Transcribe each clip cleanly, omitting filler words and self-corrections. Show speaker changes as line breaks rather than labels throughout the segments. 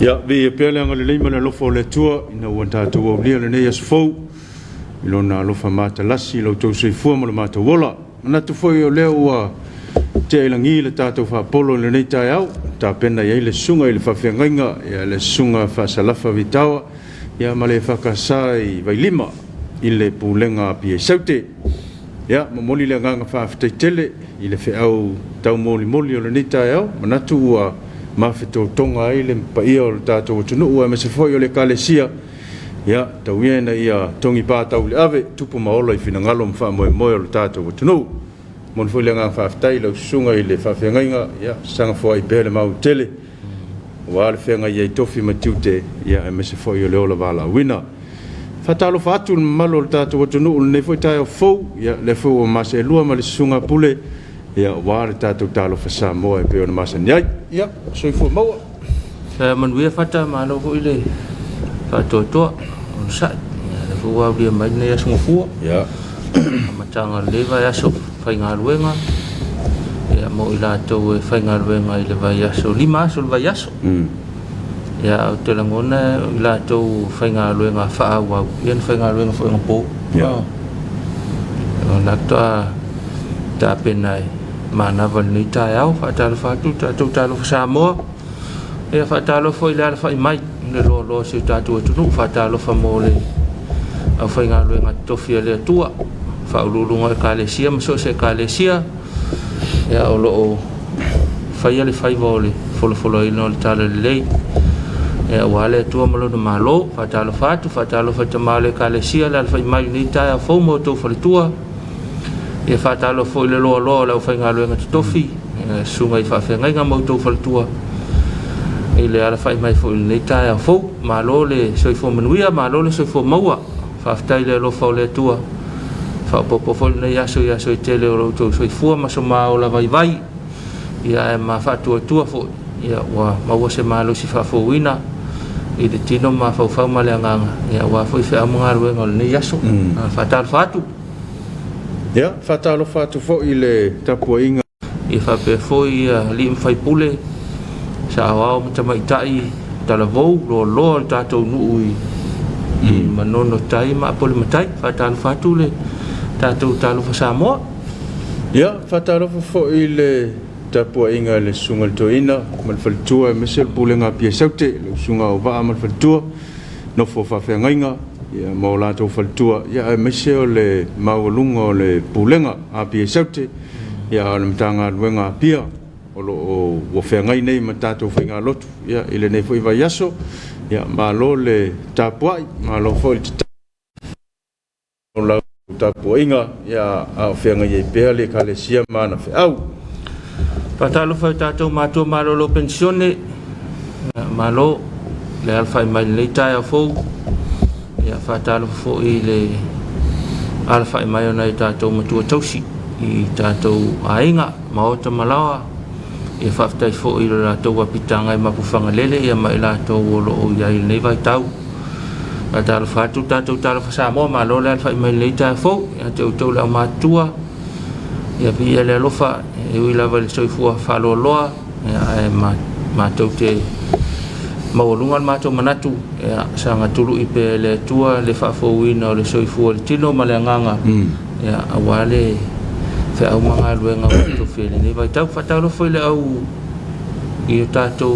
Ya vi pele ngale le mala lo fo le tua ina wanta to o le ne yes fo lo na lo fa mata lasi lo to se fo mo mata wola na to fo yo le wa te langi le tato fa polo le nei tai au ta pena ye le sunga ile fa fenga ya le sunga fa salafa vitawa ya male fa kasai vai lima ile pulenga pie saute ya momoli le nganga fa tele ile fe au tau moli moli le nei tai au manatu wa ma fito tonga ile pa ia o tato tunu ua me se foi o le kalesia ya tawiena ia tongi pa tau le ave tupu maolo i fina ngalo mfa mo o le tato tunu mon foi le nga fa ftai lo sunga ile fa fenga ya sanga foi bele mau tele wa le fenga ia tofi matute ya me se foi o le ola vala wina fatalo fatu malo le tato tunu ne foi tai fo ya le fo ma se lua ma le sunga pule ya war tato talo fa sa mo e pe o ma se nyai ya so fo mo
man we fata ma lo ko ile fa to on sa le fo wa bi ma ne ya so fu
ya
ma tanga le va ya so fa nga luenga ya mo ila to fa nga luenga ile va ya so lima so va ya so ya te la ngona ila to fa nga luenga fa wa yen fa nga luenga fo ngpo
ya
la ta penai mana vani tai au fa talo fa tu talo sa mo e fa talo foi la fa mai le lo se tatu tu fa talo fa mo le a fa nga lo nga to fia le tua fa lulu nga kalesia mo se kalesia ya o lo fa ia le fa vole folo ino le talo le ya wale tua mo lo malo fa talo fa tamale kalesia la fa mai ni tai fo mo to fa tua e fa talo fo le lo la fa nga lo nga tofi sunga i fa nga mo to fa tua e le ala fa mai fo le tai fo ma lo le so fo manuia ma lo le so fo maua fa tai le lo fo le tua fa po fo le ya so tele lo to so fo ma so ma o la vai ya ma fa tua fo ya wa ma wo se ma lo si fa fo wina e de tino ma fa ma le nga ya wa fo fa mo nga lo ne ya so fa tal fa tu
ya fatalo fatu fo ile tapuinga
e fa pe foi li mfai pule sa wa mo tama itai tala vo lo tato nui manono tai ma pole matai fatalo fatu le tato talo fa samo
ya fatalo fo ile tapuinga le sungal toina mal faltua mesel pulenga pie saute le sunga va mal faltua no fo fa fenga ya mo la to faltua ya meseo le maulungo le pulenga a pie saute ya le mtanga wenga pia o lo o fenga nei matato fenga lotu ya ile nei foi vai yaso ya malo le tapuai malo foi la tapuinga ya a fenga ye pia le kalesia mana fe au
patalo fa tato mato malo lo pensione malo le alfa mai le tai fo ya fatalo fo ile alfa mai ona tato matu tausi i tato ainga maota malawa e faftai fo ile la to pitanga ma pufanga lele ya mai la to lo ya ile vai tau fatalo fatu tato talo fa mo ma lo alfa mai le ta fo ya to la matua ya bi ele lofa e ila val so fu fa lo loa ya ma to te maulungan mato manatu ya sanga tulu ipe le tua le fa fo wina le soifu le tino malanganga ya awale fa au manga luenga to fele ni vai tau fa tau fo le au i tato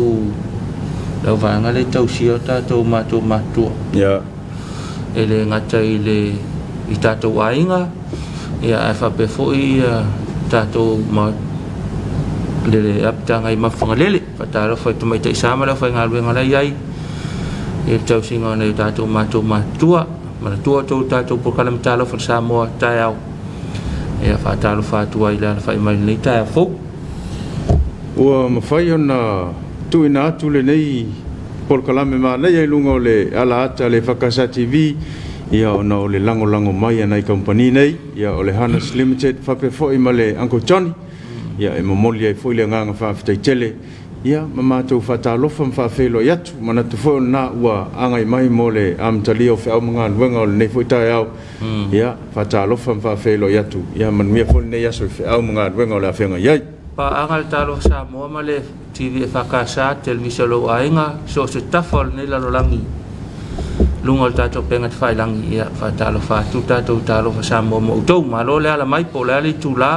la vanga le tau si tato mato
ya
ele ngata ile i tato wainga ya fa pe fo i tato ma le aptanga i mafanga lele fatalo fa to mai te sama la fa ngalwe ngala yai e tau singa nei tato matua ma tua to tato por kala mtalo fa samo tayau e fatalo fa tua ila fa mai nei ta fo
o ma fai ona tu ina tu le nei por kala me ma nei lungo le ala ata le fakasa tv ia ona le lango mai nei company nei ia ole Hannes Limited fa pe fo i male Uncle Johnny ya e momoli ai foi le nganga fa tele ya mama to fatalo fa felo yatu mana to fo na wa anga mai mole am talio fa au manga wenga le foi ta au ya fatalo fa felo yatu ya man mi fo ne ya so fa au manga wenga la fenga ya
pa angal talo sa mo male TV whakasa televisio lo ainga so se tafal nei la langi lunga o tātou penga te whailangi ia whatalo whātu tātou tālo whasamo mo utou ma lo lea la mai po lea li tūlā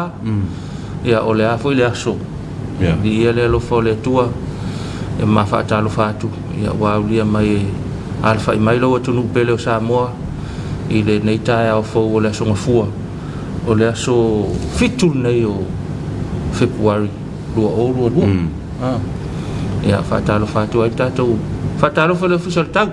ia o lea fui lea so di ia lea lofo lea tua ia ma whatalo whātu ia wau lia mai alfa i mai lo atunu pele o Samoa i le nei tae au fau o lea songa fua o lea so fitul nei o Februari lua ia whatalo whātu ai tātou whatalo whale official tau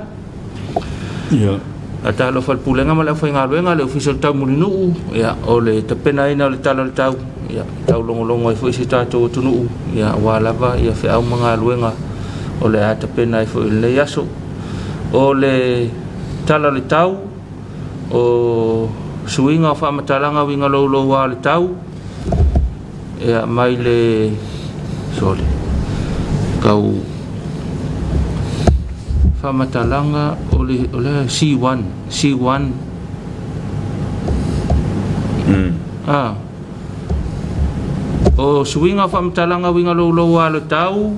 ia
ata lo fal pulenga mala foi ngaluenga le official tau mulinu ia o le tapena ina le talo le tau ia tau longo ai foi se tatou tunu ia walava ia fe au manga luenga o le tapena foi le yaso o le talo le tau o suinga fa matalanga winga lo wa le tau ia mai le sole kau Famatalanga oleh C1 o suinga famatalanga winga lo lo tau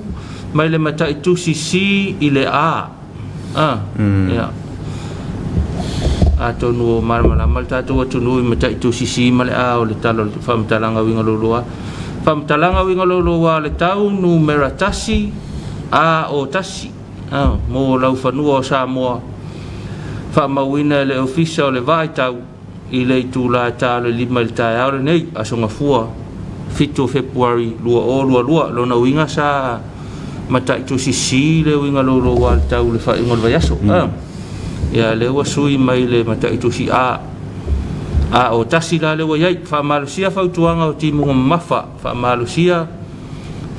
mai le mata itu sisi ile ya atonu marmala malta tu atonu mata itu sisi male o le talo famatalanga winga lo famatalanga winga lo le tau numera tasi o tasi mo lau whanua o Samoa whamawina le ofisa o le vai tau i le tūla tā le 5 le tae aure nei asonga fua 7 Februari lua lona winga sa mata itu sisi le winga lo wa le tau le whaingo le vaiaso ia le ua sui mai le mata itu si a o tasi la le wa iai whamalusia whautuanga o timunga mafa whamalusia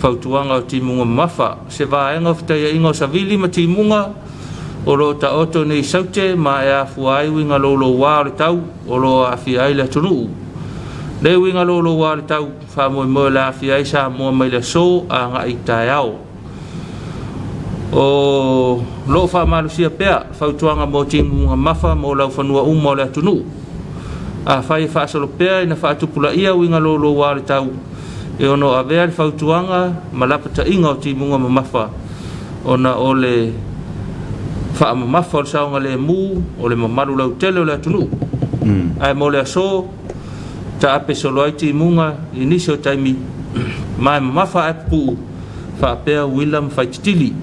fautuanga o timunga mafa se vaenga ftai ingo savili ma timunga o lo ta oto nei saute ma e afuai winga lo wa le tau o lo afiai le tunu le winga lo wa le tau fa mo la afiai sa mo mai le so a nga itaiao o lo fa malusia pea fautuanga mo timunga mafa mo la fanua mo le tunu a fai fa solo pea ina fa tupula ia winga lo wa le tau e ono avea le fautuanga malapata inga o timunga mamafa ona o le wha mamafa o le saonga le mu o le mamaru lau tele o le atunu ai mo le aso ta ape solo ai timunga inisio taimi mai mamafa ai pu wha apea William Faititili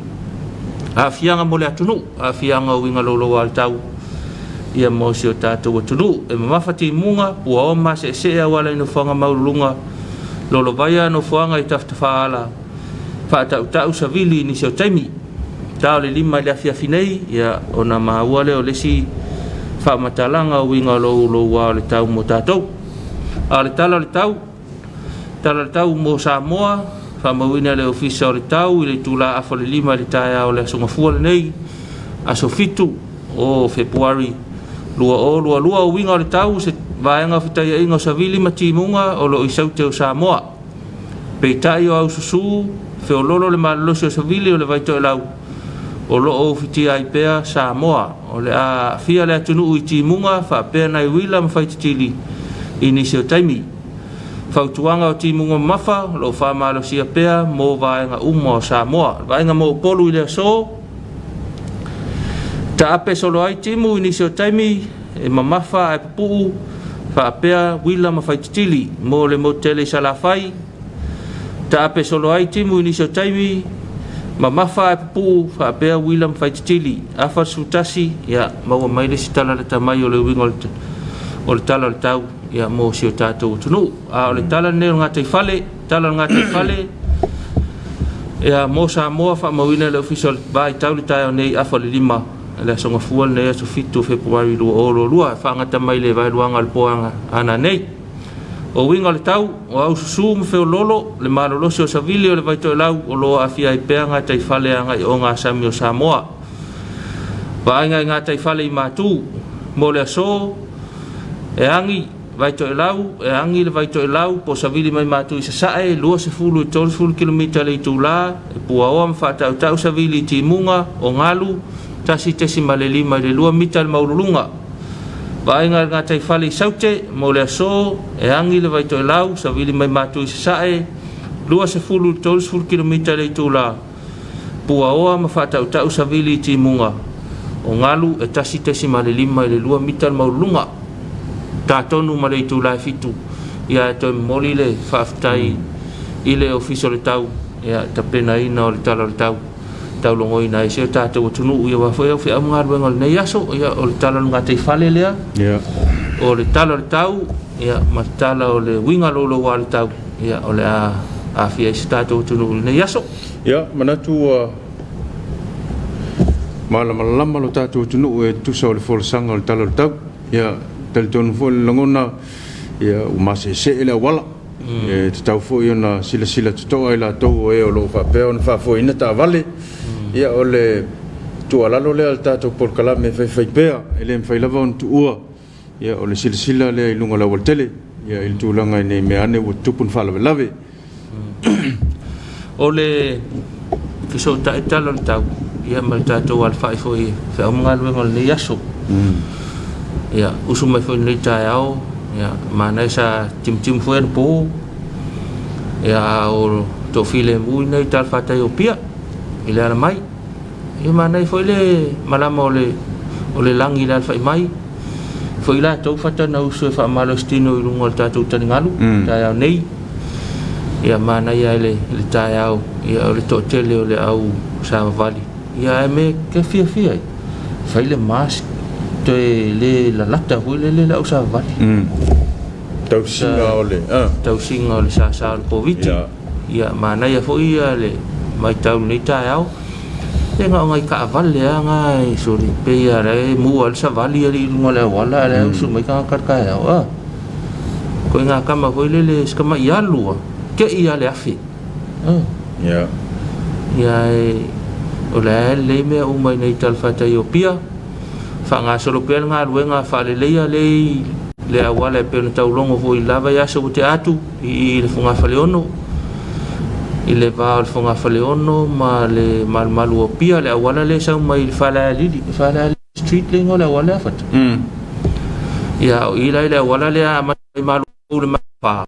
a fianga mo le atunu a fianga o winga lolo al tau ia mo si o tātou atunu e mamafa timunga pua o ma se wala ino whanga maulunga lolo vaya no fuanga i taftafaala fa tau savili ni so taimi tau le 5 le afia finei ia ona maua le o lesi fa matalanga winga lo wa le tau mo tatou a le tala le tau mo Samoa fa mawina le ofisa o le tau i le tula afa le 5 le taia o le songa fua le nei a sofitu o Februari lua winga o le tau se vaenga fitai ingo savili matimunga o lo isaute o Samoa peitai o au susu feololo le malolosi o savili o le vaito e lau o lo o fiti ai pea Samoa o le a fia le atunu i timunga fa pea nai wila mawhaititili inisi o taimi fautuanga o timunga mafa lo fa malosia pea mo vaenga o Samoa vaenga mo polu i le so ta ape solo ai timu inisi o taimi e mamafa e puu fa pea wila mawhaititili mo le motele salafai ta ape solo ai timu inisio taimi mamafa e puu fa pea wila mawhaititili afa sutasi ia maua maile si tala le tamai o le winga o le tala le tau ia mo si o tātou tunu a o le tala ne o ngatai fale ia mo Samoa fa mawina le official vai tau le tai o nei afa le 5 le songa fual ne so fitu Februari lua fa ngata mai le vai luanga le poanga ana nei o winga le tau o au susu me feo lolo le malolosi o savili o le vaito lau o lo afia i pea ngata i fale anga i o ngā sami o Samoa va inga ngata i fale i matu mo le aso e angi vaito lau e angi le vaito lau po savili mai matu i sasae lua se fulu i 12 kilomita le i tula e pua oa mwhata tau savili i timunga o ngalu tasi tesi maleli mai le lua mita le maurulunga vainga ngā tai whale i saute mo le aso e angi le vaito e lau savili mai matu i sasae lua se fulu tolu fulu kilomita le tula pua oa ma fata utau savili timunga o ngalu e tasi tesi ma le 5 le 2 mita maulunga ta tonu ma le tula fitu ia to moli le faftai ile official tau ia tapena ina o le tala le tau tau longo ina e se tatu tunu ia wa foi fe amngar bengal nei aso ia o le tala nga te fale lea
ia
o le tala le tau ia matala o le winga lo wa le tau ia o le a fia tatu tunu nei aso
ia manatu malama lo tatu tunu e tu so le fol sanga le tala le tau ia tel ton fol longona ia o mase se ele wala e te tau fo iona sila tutoa ila tau e o lo fa pe on fa fo ina ta vale ia o le tu ala lo le alta to por kala me fai pea ele fai lava on tu ua ia o le sila le ilunga la voltele ia il tu langa nei me ane o tupun fa lave
o le fiso ta italo tau ia mal ta to al fai fo i fa ngal ngol ni yaso ia usuma fo ni ta ao ia mana sa tim fo en po ia o to file mu nei tal fata yo pia ile ala mai e mana foi le malama o le langi la fai mai foi la to fata na uso fa malostino i lungo ta tu ngalu ta ya nei ia mana ia le ta ya ia le to tele o le au sa vali ia me ke fia fai le mas to le la lata foi le la usa vali
tau singa o le
sa o covid ia mana ia foi ia le mai tau nei ta ya e nga ngai ka vale ngai suri pe ia re mu al sa vali ali ngole wala le su mai ka ya ko nga kama foi le skama ia lua ke ia le afi
ia
o le me o mai nei tal fata yo pia fa nga solo pe nga luenga fa le ia le awala pe no tau longo foi lava ya so te atu i le funga fa leono i le va al funga fa leono ma le malu o pia le awala le sa mai fa la street le ngola wala fat ya i le awala le malu le fa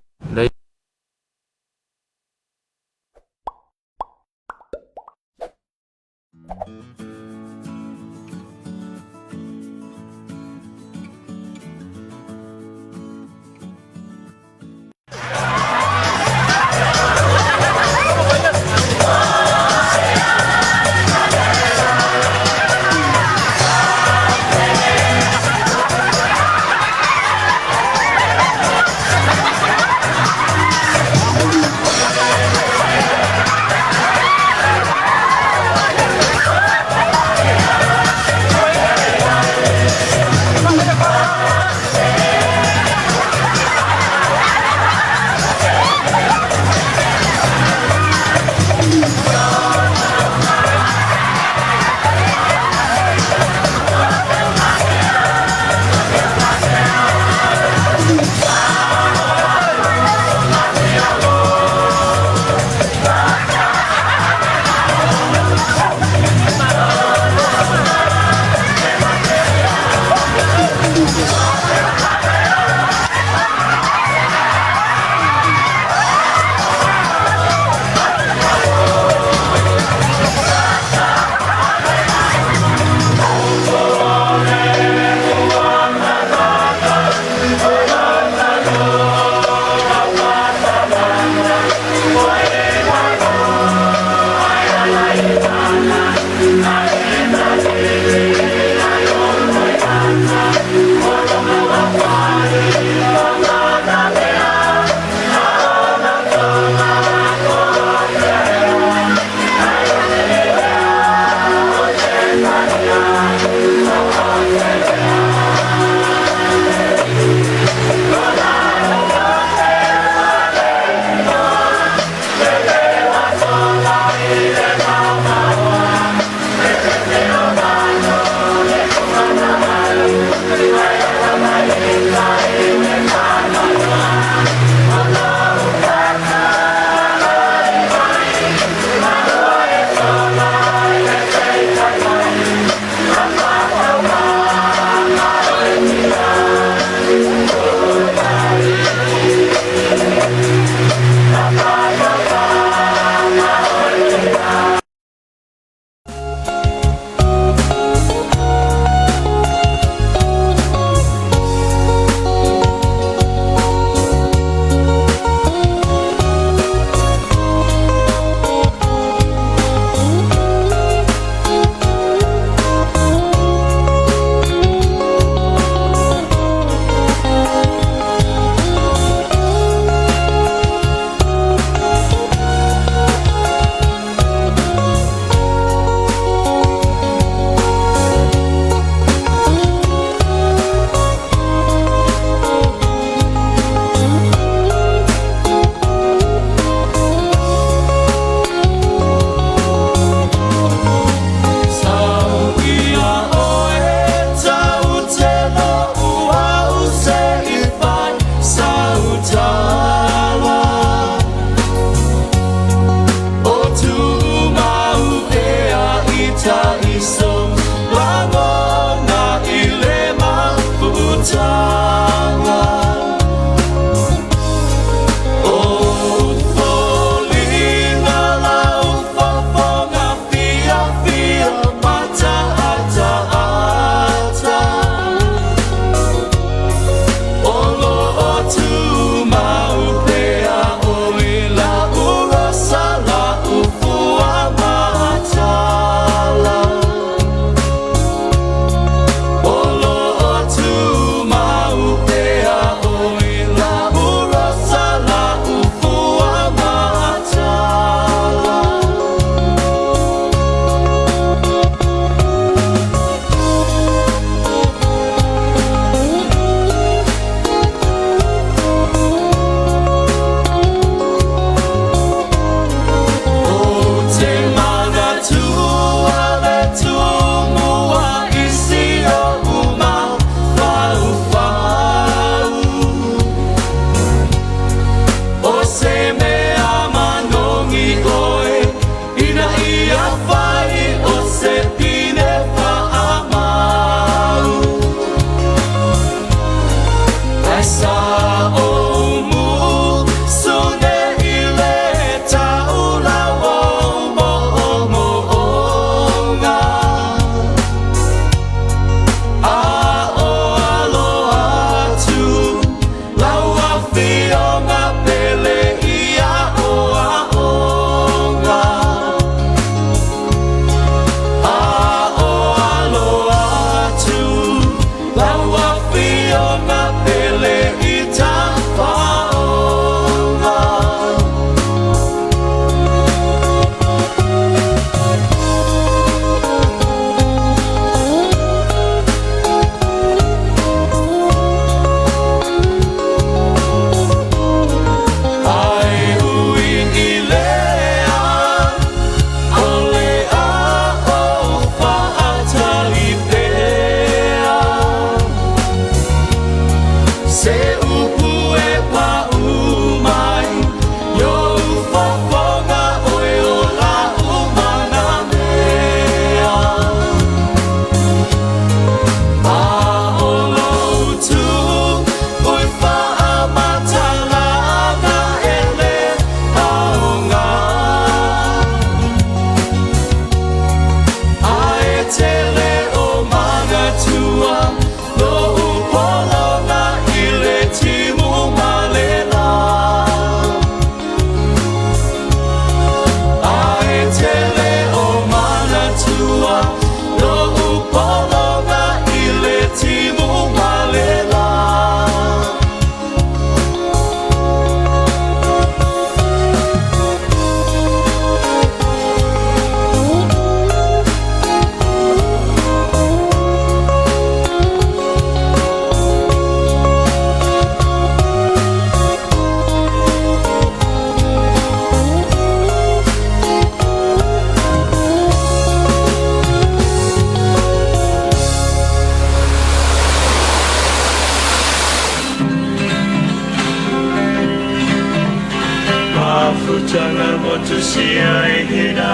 tu sia e hina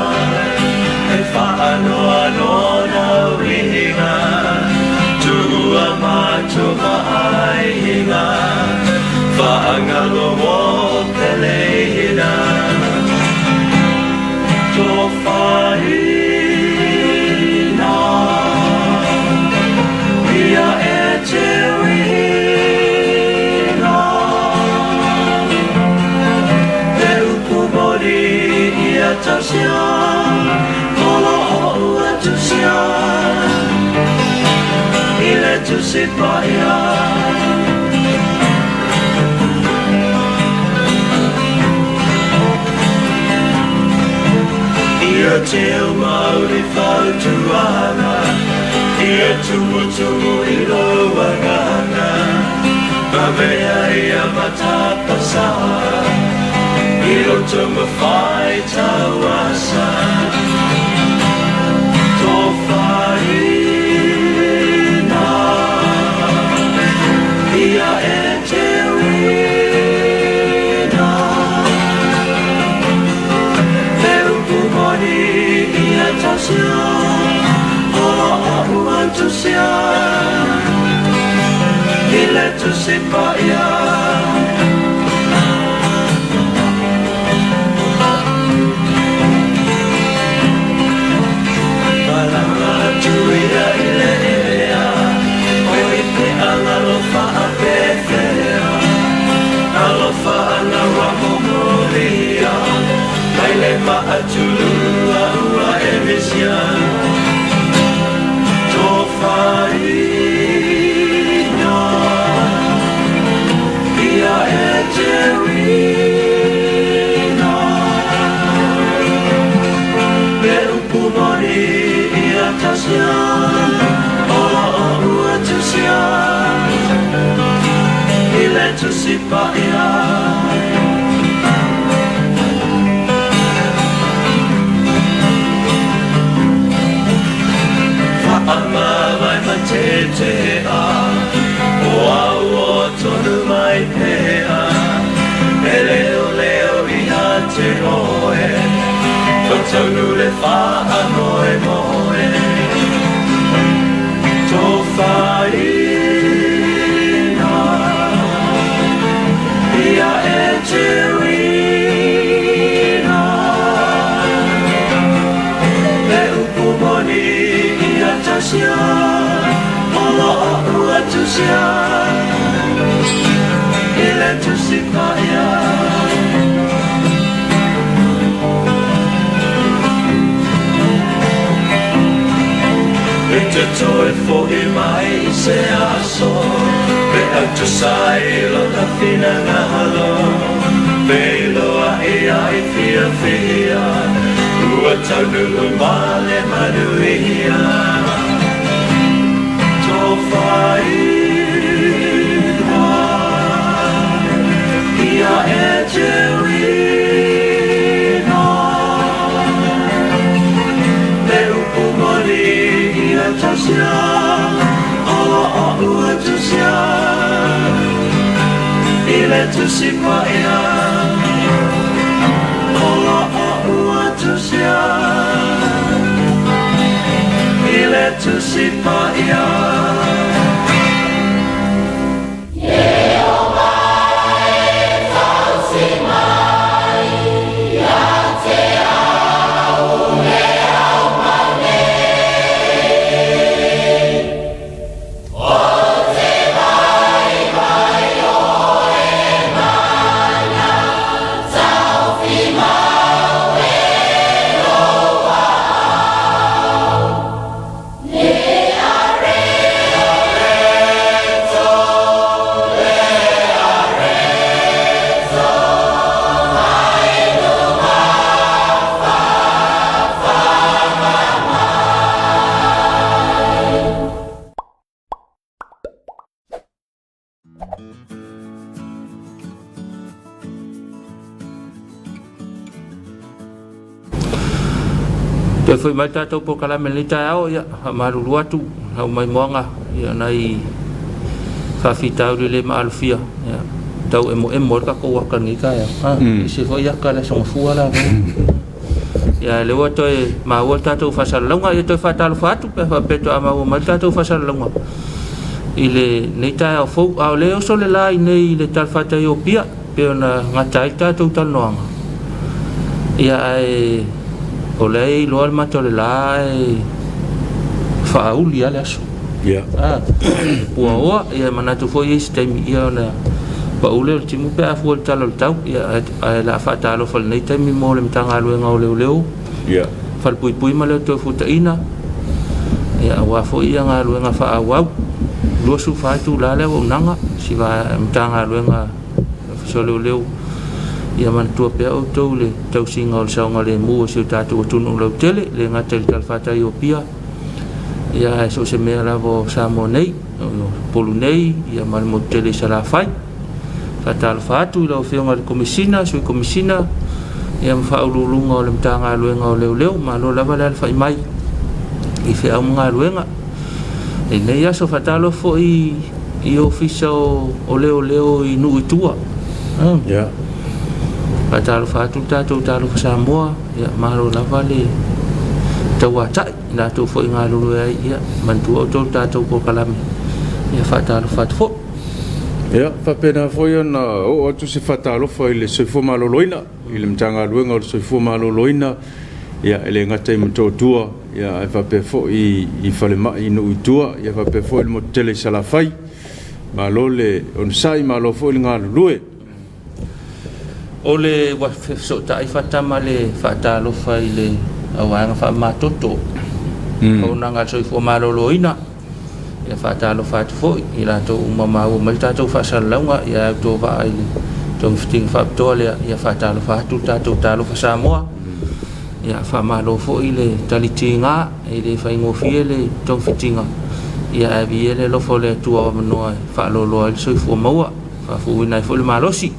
e whaanoa nona wihinga tua mātua ai hinga whaangalo o te leihina tō whaina ia e te wihina te upu mori ia tasia kolo o ua tusia ile tusi paia ia te o mauri whautuanga ia tumu i roanganga pamea ia matapasa i roto mawhai tawasa tō whaina ia e te wina te upu mori ia tasia ola ua tusia i le tusi paia malanga tuia i le ea o i te alalofa a pefea alofa ana wamomoria mai le maatulua ua e misia tō whaina ia e te wina me upu mori ia tasia ola o ua tusia i le tusi paia Ama vai matete a o au o tonu mai pea e leo i a te oe whatonu le wha a moe moe tō whaina ia e te wina me upu moni tasia ola ua tusia i le tusi paia e te toe fohi mai i se aso pe autu sai lo ta fina ngahalo pe iloa i ai fia fia ua taunu male manuia whaina ia e te wina me upu mori ia tasia ola o ua tusia i le tusi paia ola o ua tusia i le tusi paia Te foi mai tātou po kalame le tai ao ia maruru atu hau mai moanga ia nai whawhitau le ma alufia ia
tau emo ka ko ka ngi ka ya se fo ya ka la son fu ala ya le wa to ma wa ta to fa salonga ya to fa tal fa tu fa peto ama wa ma ta to fa salonga ile nei ta fo au le o so le la nei le tal fa ta yo pia pe na ngata ta to tal no ya ai o le lo al ma to le la fa u li ala so
ya
puawa ia mana tu foi este ia na pa ule ti mu pe afu talo tau ia la fa talo fal nei te mi mo le tanga lu nga ole ole
ya
fal pui ma le to futa ina ia wa fo ia nga lu nga fa wa lu su fa tu la le o nanga si va tanga lu nga so le ole ia man tu pe o to le tau singa o sa nga le mu o si ta tu tu no le tele le nga tel tal fa ta yo pia ia so se mea lavo sa mo nei polu nei ia mal mo tele sa la fai fatal fatu lo fe ngal komisina sui komisina ia fa ululunga o le mtanga luenga o leo ma lo lava la fai mai i fe au nga luenga e nei aso fatalo fo i ofisa o leo i nu itua
ya
fatal fatu tato talo sa mo ia ma lo lava le tawa tai na tu fo nga lu ia man tu to ta to ko kalam ia fatal fat fo
ya fa pena fo na o tu se fatalo fo ile se fo malo loina ile mtanga luenga o se fo malo loina ya ele ngata mo to tua ya fa pe fo i fale ma i no tua ya fa pe fo il mo tele sala fai malo le on sai malo fo il nga lue
ole wa so ta i fatama le fatalo fa ile awanga fa matoto o nanga so fo malo loina ya fa talo fa fo ila to mama o malta to fa salanga ya to va ai to fting fa to le ya fa talo fa tu ta to talo fa samo ya fa malo fo ile talitinga ile fa ngo fiele to fitinga ya biele lo fo le tu o no fa lo so fo mawa fa fo ina fo le malosi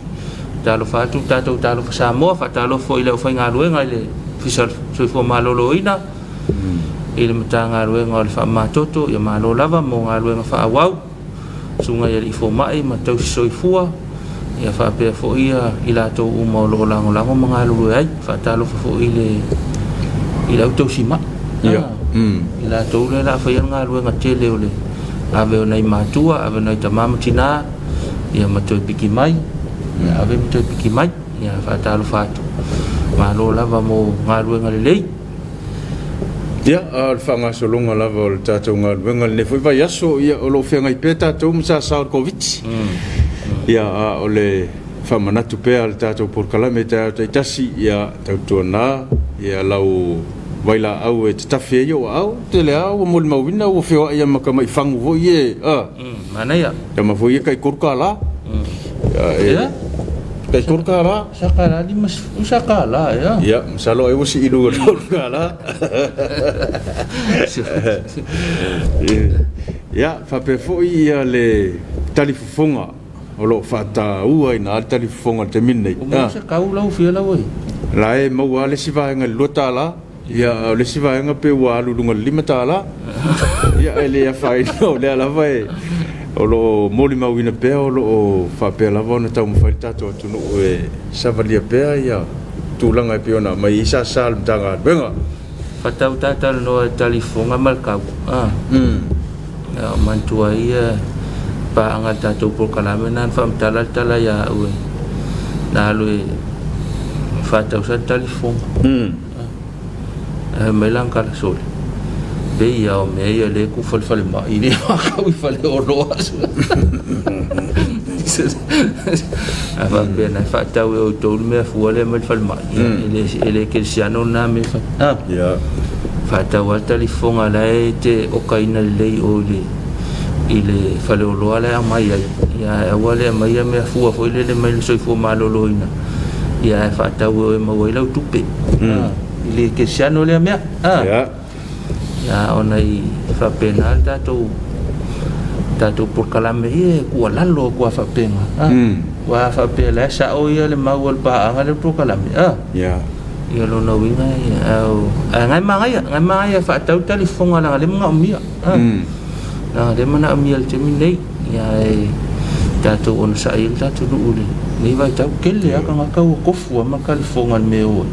talo fa tu ta to talo fa samo fa talo fo ile fa ngalo ngale fisal so fo malo loina ile mtanga ruenga le fa matoto ya malo lava mo ngaluenga fa awau sunga ya ifo mai matau so fua ya fa pe fo ia ila to umo lo lango lango mangalu ai fa talo fo ile auto sima
ya
ila to le la fa ngaluenga tele ole ave nei matua ave nei tamama tina ya matau piki mai ya ave matau piki mai ya fa talo fa malo lava mo ngaluenga le
ya al fanga solonga lava o tatou ngaluenga le foi vai aso ia o lo fenga i peta tatou msa sa covid ya ole famanatu pe al tatou por kalame tatou tasi ya tatou na ya lau waila au e tafe yo au tele au mo le mawina o feo ia makama i fangu vo ye
mana ya
ma vo ye kai kurkala
ya
kai kurkala
sakala di mas sakala ya
ya salo ai wosi idu kurkala ya fa pe fo ia le talifonga o lo fata ua ina talifonga te minne
o se kau lau fia lau ai
la e mo wale si va nga lota la ya le si va nga pe wa lu lunga limata la ya ele ya fa no le la vai o lo moli mawina pe o lo fa pe la vona tau mfaita to tu no e savalia pe ya tulanga pe ona mai isa sal tanga benga
fatau tatal no telefonga malkau ya mantua ia pa angata to por kalamenan fam tala ya u na lu fatau sa telefon melang kala sol be ya me ya le ku fal ma ini ka wi fal o lo ava bena fatau o to me fu le mal fal ma ele que siano na me
ya
fatau al telefon ala te o kaina le o le ile fale o lo ala mai ya wale mai me fu fo ile le mai so fu malo loina ya fatau e mo ile tupe ile que siano le me ya onai fa penal tato por kalame e ku lalo ku fa penga wa fa pela sa o ia le mawal pa anga le por kalame
ya
ia lo no winga au ngai manga fa tau telefon ala le mga umia na le mana umia te minei ya tātou ona sa il tātou nuu le nei vai tau kele aka ngakau kofu ama kalifonga me o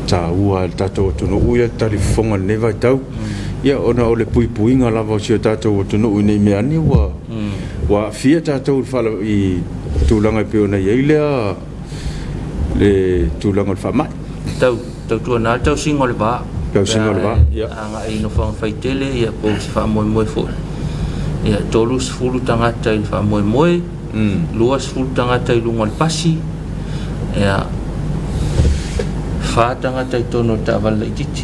ta ua tātou tunu uia talifonga nei vai tau ia ona o le puipuinga lava o sio tātou tunu ui nei mea ni wa fia tātou whala i tūlanga pe ona iei lea le tūlanga le whamai
tau tuana tau singo le vā
Tau singo le vā
anga ino whang whaitele ia po si wha moe moe fo ia tolu sifulu tangata i wha moe moe lua sifulu tangata i lunga le pasi ia wha tangata i tono ta wala i titi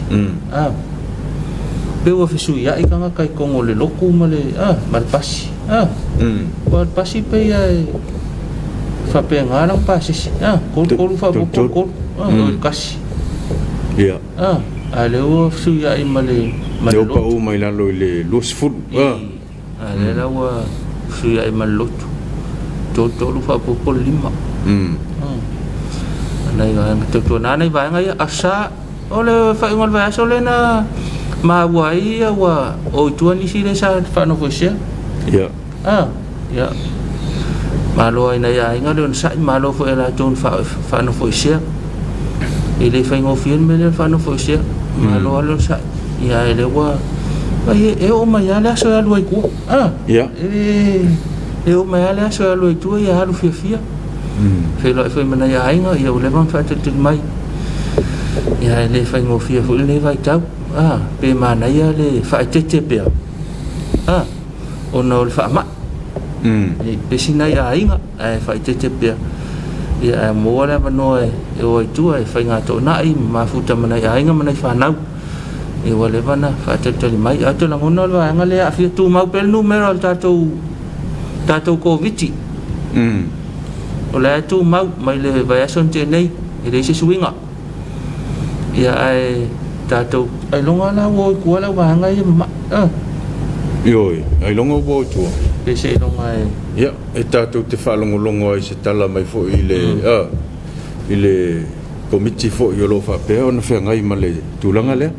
pewa fisu ia i kanga kai kongo le loku ma le pasi wa le pasi pe ia wha pe ngarang pasi kolu wha kolu le kasi
ia
a le o fisu ia i ma le
pa u mai lalo i le lua sifulu
le lawa fisu ia i ma le lotu tolu wha popol lima nei tu nai vai ngai asa ole fa ngol vai asa ole na ma wai ya wa o tu ni si le sa fa no fo sia
ya
ya ma lo ina ya inga le sa ma lo fo la ton fa no fo sia ile fa ngo fien me le fa no fo sia ma lo sa ya le wa ai e o ma ya la so ya lo ku
ya
e o ma ya la so ya lo tu ya lu fia fe lo fe mana ya inga ya le ban fa te mai ya le fa ngo fia fu le vai tau pe mana ya le fa te pe o no le fa ma pe sina ya inga fa te pe ya mo le no e o tu e fa nga to na i ma fu ta mana ya inga mana fa nau e o le bana fa te mai a to la ngono va nga le a fi tu mau pe numero tato covid o le tu mau mai le vai son te nei e le se swinga ia ai tato ai longa la wo ku la wa nga ma
yoi ai longa wo tu
pe se longa
ia e tato te fa longo ai se tala mai fo ile komiti fo yo lo fa pe ona fe ngai male tulanga le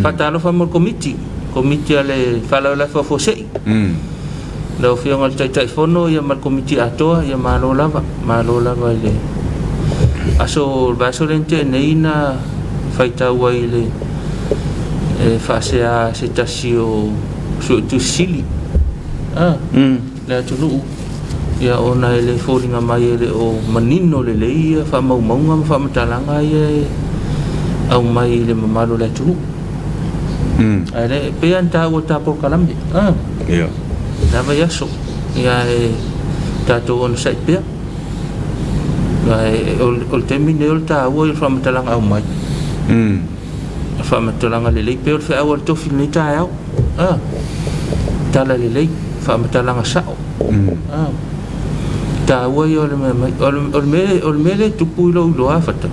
fatalo fa mo komiti ale fa la fo se lo fio ngal tai fono ia mal komiti ato ia malo lava ile aso baso lente neina faita waile fa se a setasio su tu sili la tulu ia ona ele foringa mai ele o manino le ia fa mau fa matalanga ia au mai le mamalo la tulu ale pe anta o ta por kalambi
ia
lava yaso ia tato on sai pe o termine o ta o fa matalanga au mai fa matalanga le pe o fa o to fini ta au tala le fa matalanga sa ta o yo le me tu pulo lo afata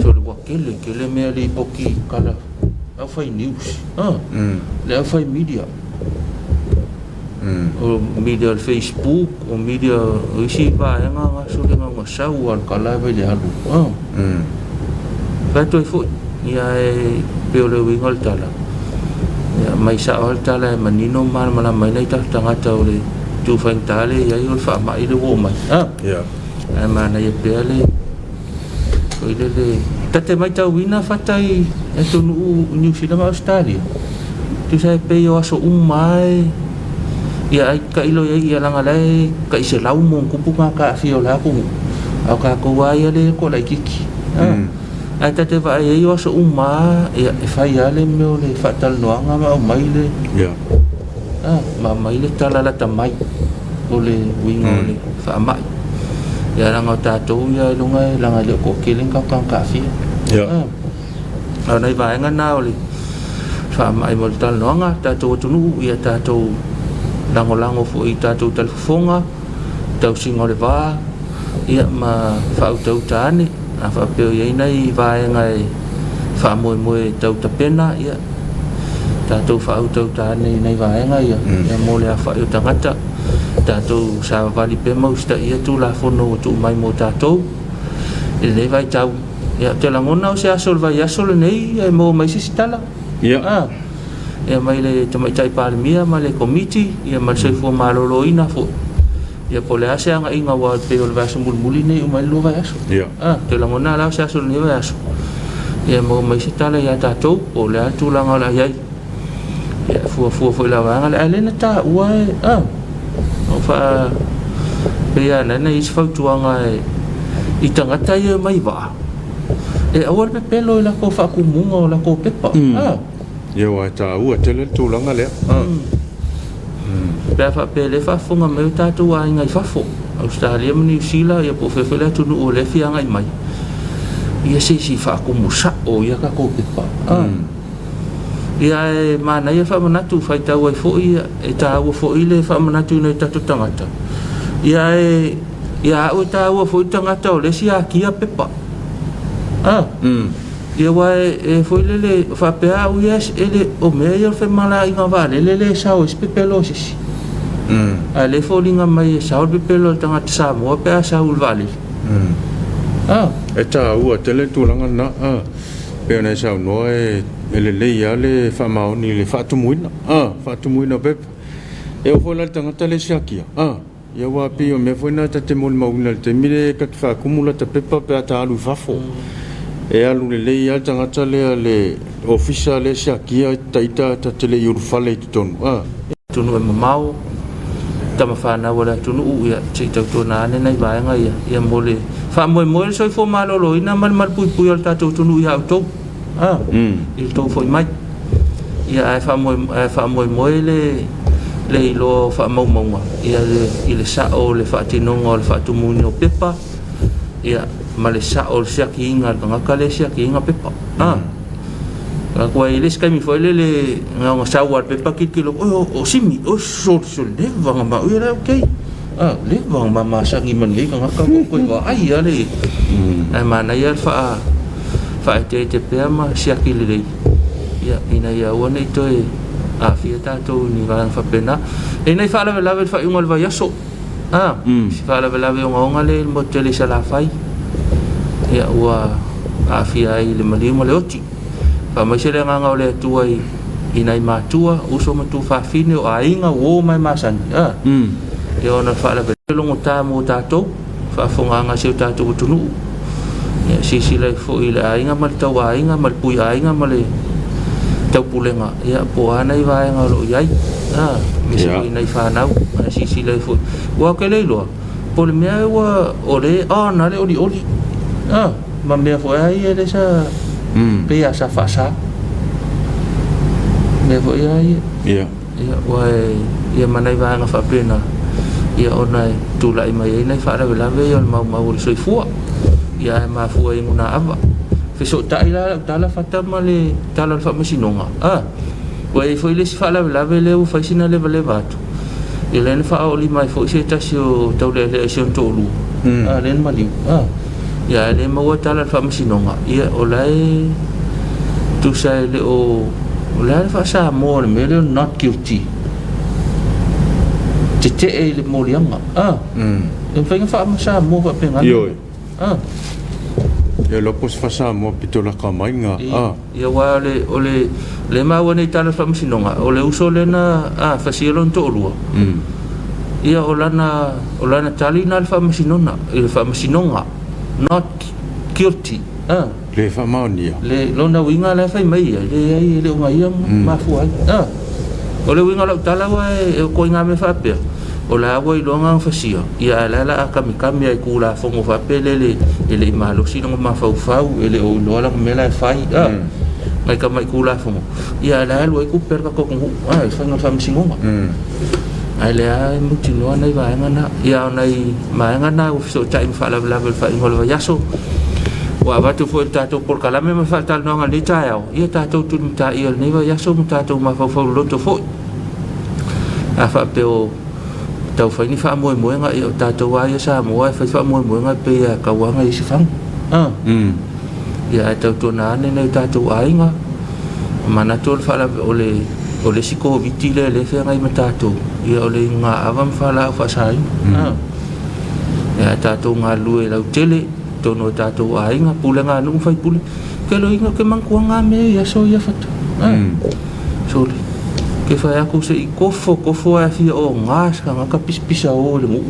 so le kele me le poki kala au fa news le fa media o media Facebook o media isi ba nga so le nga sa wa kala ba le halu fa to fo ia pe o le wingol tala ia mai sa o tala manino mar mala mai nei ta tangata o le tu fa tale ia o fa mai le wo mai
ia
ma na ia pe le o le tate mai ta wina fatai e to New Zealand Australia tu sai pe yo aso mai ia ai ka ilo ia langa lai ka ise lau mo kupunga ka fio la ku au ka ko ai le ko lai kiki ai tate va ai yo aso ia e fai ale me le fatal no anga ma mai le
ia
ma mai le tala la tamai o le wingo le fa mai ia langa tatou ia lunga langa le ko killing ka fio
ia
au nei va nga na o le fa mai mo tal no anga tatou tunu ia tatou lango fo i tatou telefonga tau singo le va ia ma fa tau tane a fa pe ia nei va ngai fa mo tau tapena ia tatou fa tau tane nei va ngai ia mo le fa eu tangata tatou sa vali pe mo sta ia tu la fono tu mai mo tatou e le vai tau ia te langona o se asol vai asol nei mo mai se stala
ia
ia mai le tamai tai palemia ma le komiti ia ma se fu maloloina fu ia po le ase anga inga wa pe o le vaso mulmuli nei o mai lo vai aso te langona la se aso ni vai aso ia mo mai se tala ia tatou o le atu langa la iai ia fu la wanga le alena ta ua o fa pe ia nana is fa tuanga i tangata ia mai va e awal pe pelo la ko fa kumunga o la ko pepa
ia wa ta ua tele tulanga le
pe fa pe le fa funga me tatu wa ngai fa fo Australia New Zealand ia po fe la tunu o le fi ngai mai ia se si fa kumusa o ia ka ko pepa ia mana ia fa manatu fa ta wa fo ia e ta wa fo ile fa manatu nei tatu tangata ia o ta wa fo tangata o le si akia pepa ia wa e foi le fa pe a u yes ele o me ia fe mala inga vale le sa o spepelosis a le folinga mai sa o pepelo tanga sa mo pe a sa u vale
e ta u tele tulanga na pe na sa no e le ia le fa ma ni le fa tumuina pe e o foi la tanga tele siakia ia wa pe o me foi na ta te mol mauna te mire ka fa kumula ta pepa pe ta alu fafo e alu le ia tangata le ofisa le siakia taita ta tele yurfale tonu
tunu e mamau tama whana wala tunu ia te tau na ane nei vaenga ia mole wha moe soi fo malolo ina mal pui al tatou tunu ia autou il tau foi mai ia e wha moe le ilo wha maunga ia le sa o le wha tinonga o le wha tumuni o pepa ia ma le sa o le siaki inga ngaka le siaki inga pepa kua i le skai mi foi le nga sa war pepa kilo o simi o sol le vanga ma o le okay le vanga ma sangi man le ngaka ko wa ai ale ai mana ia fa te pe ma siaki le ia ina ia wona to a fia tatou ni va fa pena e nei fa la fa un va yaso fa la un le mo tele sa la fai ia wa a fia i le mali mo le oti fa mai se le nga le tu ai ina ma tua uso mo tu fa fine o ainga wo mai masan e ona fa la lo ngota mo tatou fa fonga nga se tatou tunu ia si le fo i le ainga mal tau ainga mal pui ainga mal tau pulenga ia po ana i vai ngalo iai misi nei fa nau si le fo wa ke le lo po le mea wa ore na le oli ma mea fo ai ele sa pe a sa fa sa me fo ai ia wa ia manai va nga fa pena ia ona tu lai mai nei fa la ve yo mau le soifua ia ma fu ai nguna ava feso taila tala fata male tala fa masinonga wa e foi le fa la le u fa sina le vatu ele ne fa oli mai foi se tasio tole le se tolu len mali ya le mo tala fa masinonga ia olai tu sai le o olai fa sa mo le mele not guilty te le mo lianga en fa sa mo fa penga
ia lo pos fasa mo pitola ka mainga
ia wa le ma woni tala fa masinonga o le uso le na fa sielo to lua ia olana tali na fa masinona il fa masinonga not guilty
le fa maunia
le lona winga le fa mai le ngai ma fu ai o le winga lo tala wa ko nga me fa pe o la wa i longa fasia ia la kami ai kula fongo fa pele ele malo sino ma fa ele o lo la me la fai mai ka mai kula fongo ia la lo ku per ka ko fa nga fa msingo ai le ai muti no nei va ngana ia nei ma ngana u so time fa la fa ngol va yaso wa va tu fo tato por kala me fa tal no ngali tayo ia tato tu ta ia nei va yaso tato ma fa lo to fo fa pe o tau fai ni fa mo nga i tatou ai sa mo ai fa mo nga pe ka wa nga i sifang ya tau to na ne tatou ai nga mana tol fa la ole siko vitile le fe nga i matatou ia ole nga avam fa la fa sai ya tatou nga lu e la tele to no tatou ai nga pula nga nu fai pula ke lo inga ke man ko nga me ya so ya fa so ke fa aku se kofo a fi o ngas ka ka pisa o le mu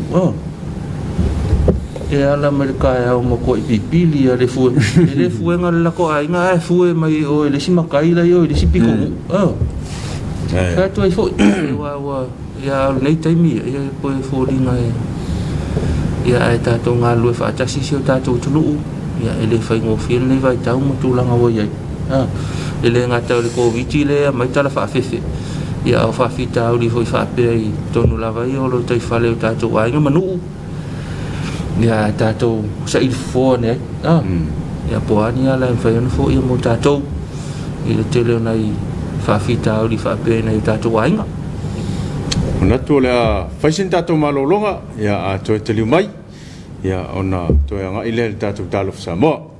e ala mereka ya o mo ko pipili ya le fu ngal la ko ai nga fu mai o le si makai la yo le si piko ka to ai fo wa ya nei taimi ya po fo linga ya ai ta to nga lu fa ta si ta to tulu ya ele fa ngo fil nei vai tau mo tu langa wo ya ele nga ta le ko vitile mai ta la fa fefe ya o fa fita o li foi fa pe ai tonu la vai o lo tai fa le ta to ai nga manu ya ta to sa il fo ne ya po ani ala fa yo fo yo mo ta to ile tele nai fa fita o li fa pe nei ta to ai nga
ona to le faisin ta to malolonga ya a to te liu mai ya ona to nga ile ta to talo sa mo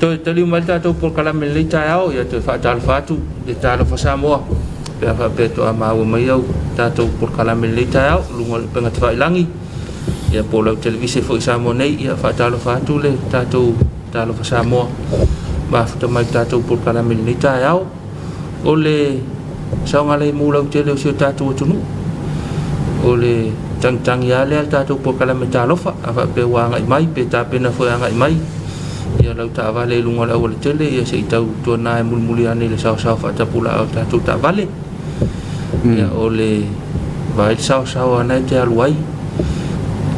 Toi tali mai tatou por kala me le taiao ia te fa tal fatu de talo fa Samoa pe fa pe to ama o mai au tatou por kala me le taiao lunga penga te fa ilangi ia po la televisi fo Samoa nei ia fa talo fatu le tatou talo fa Samoa ba fa mai tatou por kala me le taiao o le saunga le mu lau tele o si tatou tunu o le tang ya le tatou por kala me talo fa fa pe wa ngai mai pe ta pe na fo ngai mai ia lau ta vale lunga lau le tele ia se tau to na mulmuli ane le sao fa ta pula ta tu ta vale ia ole vai sao ana te aluai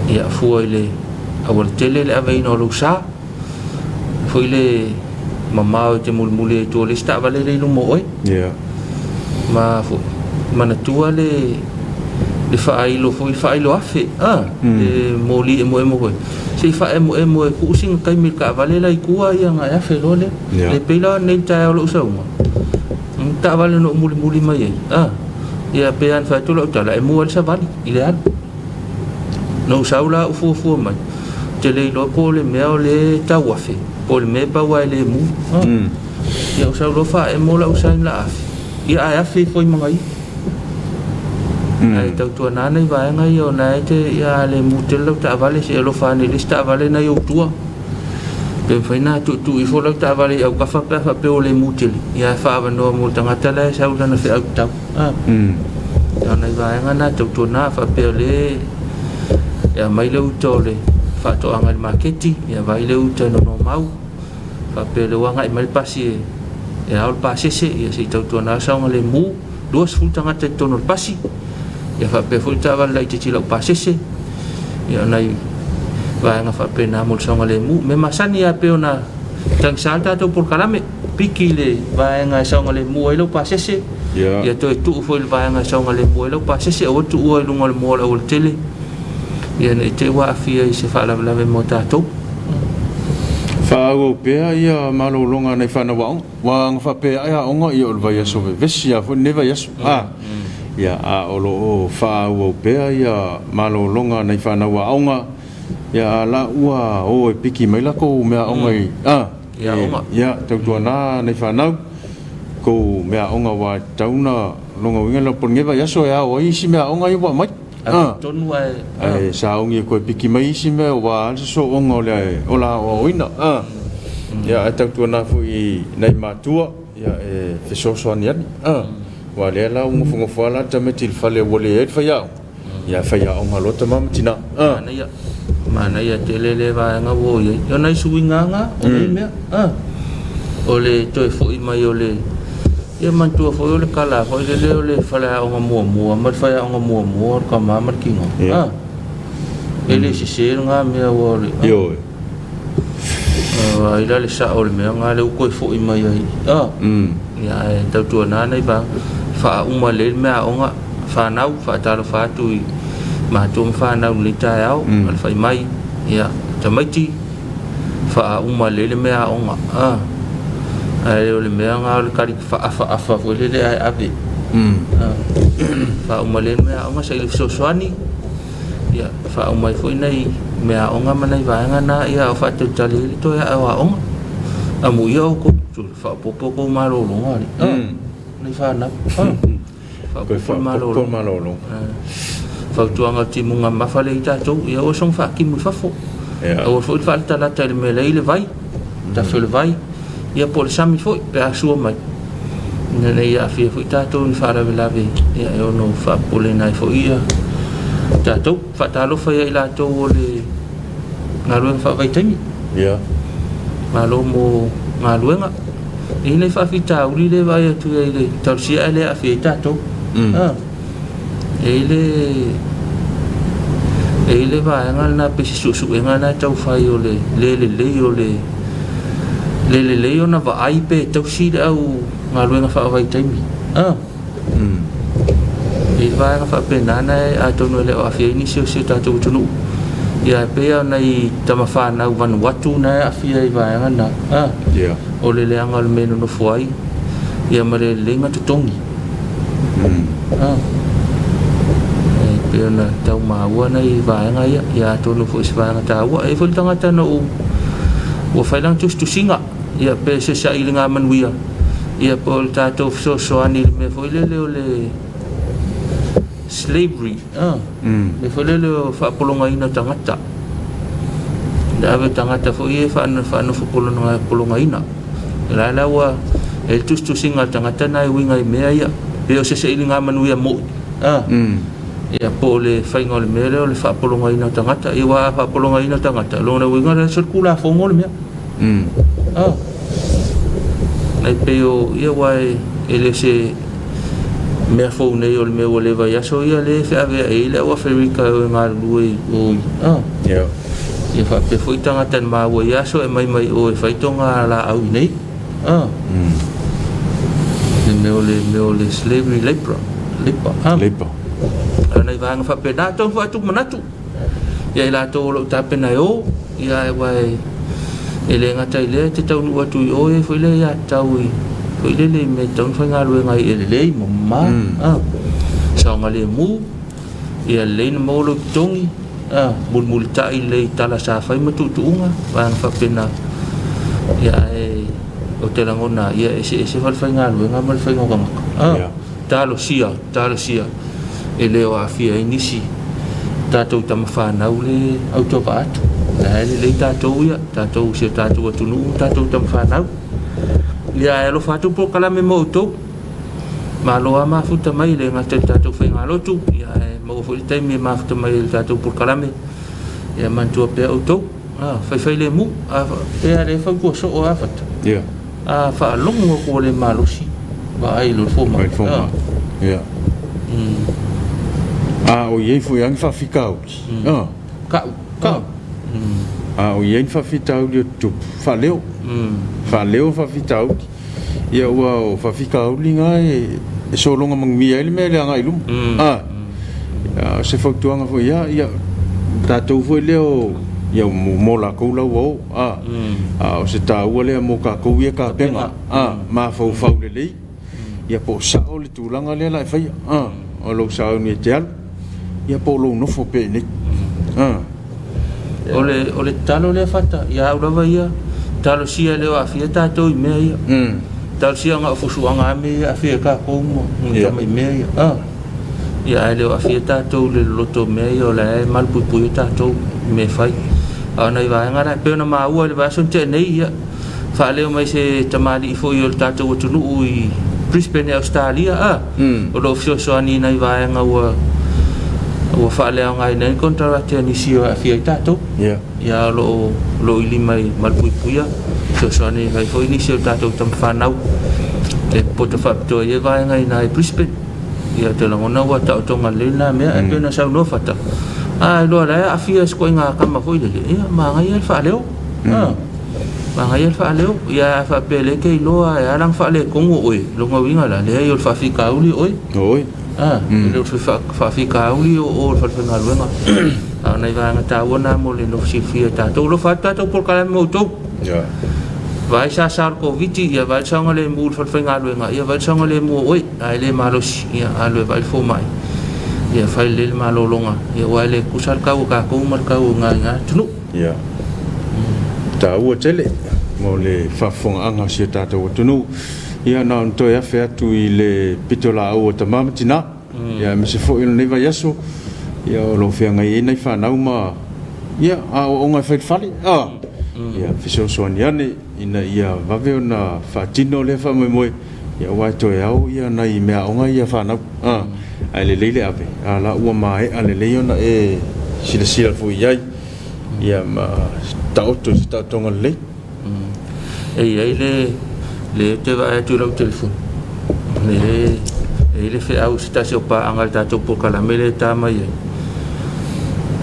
ia foi le awal tele le ave no lu sa foi le mama te mulmuli to le sta vale le lumo oi
ia
ma fu mana tua le fa'ailo foi fa'ailo afe le moli e mo se fa e ku sing kai mil ka vale lai kua ia nga afe lole le pela nei ta lo saunga ta vale no muli mai ia pe an fa tu lo ta la e mo sa vale ile an no saula fu mai te le lo po le me le ta wafe po le me ba wa le mu ia sa lo fa e mo la usain la afe ia afe foi mangai ai tau tua nana i vai ngai o nai te ia le mutel lau ta vale se lo fa ni lista vale na yo tua pe fai na tu i fo lau ta vale au ka fa pe o le mutel ia fa va no mo tanga tala sa u na fe au tau ya nai vai ngana tau tua na fa pe le ia mai lau to le fa to angal marketi ia vai lau ta no mau fa pe le wanga i mai pasi e au pasi se ia se tau tua na sa ngale mu dos fu tanga te tono pasi ia fa pe futa va lai te tila pasese ia nai va nga fa pe na mo songa le mu me masani ia pe ona tang salta to por kalame pikile va nga songa le mu ai lo pasese ia to tu fo va nga songa le mu ai lo pasese o tu o lo ngol mo o tele ia ne te wa fia se fa la mo tato
fa o pe ia malo longa nei fa na wa nga fa pe ia onga ia o va ia so vesia fo neva ia ia a olo fa o pe ia malo longa nei fa na wa onga ia la ua o e piki mai la ko me onga
ia onga
ia tau tua na nei fa na ko me onga wa tauna longa winga lo por ngeva ia so ia o isi me onga i wa mai
tonu ai
ai sa ongi ko piki mai isi me wa so onga le ola o ina ia tau tua na fu i nei matua ia e fe so so ni wa le la un fongo fala ta metil fale wole et fa ya o ngalo ta mam tina
mana ya tele le va nga wo yo nai suinga nga o me o le to fo i mai o le ye man tu fo le kala fo le fala o mo ma fa ya o mo ka ma ma kingo ele se nga me wo
yo
ila le sa o me nga le ko fo i mai ya tau tu na nei ba fa uma le me onga fa nau fa talo fa tu ma tu fa nau le taiao al fa mai ya tamaiti fa uma le me onga ai le me nga le kari fa fo le ave fa uma le me onga sai le so swani ya fa uma fo nei me onga manai va nga na ya fa tu tali to ya wa onga amu yo ko fa popo ko malo lo ngari ni fa na fa ko malo fa tu anga ti munga ma fa le ta to ya o song fa ki mu fa fo o fo fa ta la ta me le vai ta fe le vai ya por sami fo pe a su mai ne ya fi fo ta to ni fa la ve ya yo no fa pole na fo ia ta to fa ta lo fa ya la to le ngalo fa vai temi
ya
malo mo ngaluenga ini fa fita uri le vai tu ele torsi ele a fita to ele va ngal na pe su ngal na tau fa yo le yo na va ai pe torsi au ngaluenga fa vai temi e va fa pe nana a to no le a fi ni se ta tu tu ia pe nei tama fa na van watu na a fi ai va ngana o le angal meno no foi ia mare lenga tu tongi Pena tau maua nei vaenga ia tonu fo isvaenga taua e fo tangata no o failang tu singa ia pe se sa ilinga manuia ia pol tato so ani me fo le slavery le fo le fa polonga ina tangata ave tangata fo ia fa no fo polonga ina la wa e tu singa tangata nai winga me ia pe o se ilinga manuia mo ia pole fainga le mere o le fa polonga ina tangata i wa fa polonga ina tangata lo na winga le circula fo ngol me nei peo ia wa ele se me fo nei o le me o le va ya so ia le fa ave e le wa ferika o nga lui o ia fa pe foi tangata ma wa ya so e mai o e fai tonga la au nei me o le slavery labor nei vanga fa pena to fa tu manatu ia la to lo ta pena yo ia wai ele ngata ile te tau nu atu o e foi le ya tau foi le me tau fa nga lu ngai ele le mamma sa nga le mu ia le mo lo tongi mul ta ile tala sa fa matu tuunga vanga fa pena ia e o te langona ia e se fa nga lu nga mal fa nga talo sia e leo a fia inisi tatou tamawhanau le autopa atu la le tatou ia tatou se tatou atunu tatou tamawhanau ia e lo fatu po kalame mo utou ma loa mafuta mai le ngata tatou whainga lotu ia e mo fo i taimi mafuta mai le tatou po kalame ia mantua pe utou fai le mu e a le whakua so o afata a whaalongo ko le malosi wa ai lo foma
ia o ye fu yang fa fikau
ka
o ye fa fitau le tu fa leo fa fitau ia o fa fikau linga e so longa mang mi ele me le nga ilum se fa tuanga fo ia ta tu fo leo ia mo la ko la wo o se ta o le mo ka ko ia ka penga ma fa le ia po sa o le tulanga le la fa o lo sa ni tel ia po lo no fo pe ni
ole talo le fata ia ula ia talo sia le wa fieta to i me ia talo sia nga fo suanga me a fie ka ko mo mai me ia le wa fieta to le loto me ia le mal pu ta to me fai ana i va ngara pe na ma u le va son te nei ia fa le mai se tamali fo yo ta to tu nu i Brisbane Australia o lo fio so ani nai va nga o fa le nga nei contra te ni si a fia tato ya lo ili mai mal puia so ani vai foi ni si tato tam fa nau e poto fa to ye va nga nai Brisbane ya te lo na wa ta to nga le na me a pe na sa no fata lo la a fia sko nga kama foi le ya ma nga ya fa leo ma nga fa leo ya fa pele ke lo ya lang fa le kongo oi lo nga winga la le yo fa fika uli oi le fa fika uli o fa na luenga na va nga ta wona mo le no si fia ta to lo fa ta to por kala mo to vai sa covid ya vai sa nga le mo fa nga luenga ya vai sa nga le mo oi ai le malos ya alo vai fo mai ya fa le malolonga ya wa le kusal ka ko mar ka nga tunu
ta ua tele mo le fafonga anga si tata o tunu ia na to ia fe atu i le pitola o ta mamatina ia me se fo i le va yaso ia lo fe ngai nei fa na uma ia a o nga fe fali ia fiso so ni ane ina ia va ve na fa tino le fa mo ia wa to ia na i me o nga ia fa na ai le ave ala ua mai ale le ona e sila fo ia ia ma tauto tonga le
ai le te va tu lo telefon le fe au sta se pa angal ta to por kala mele ta mai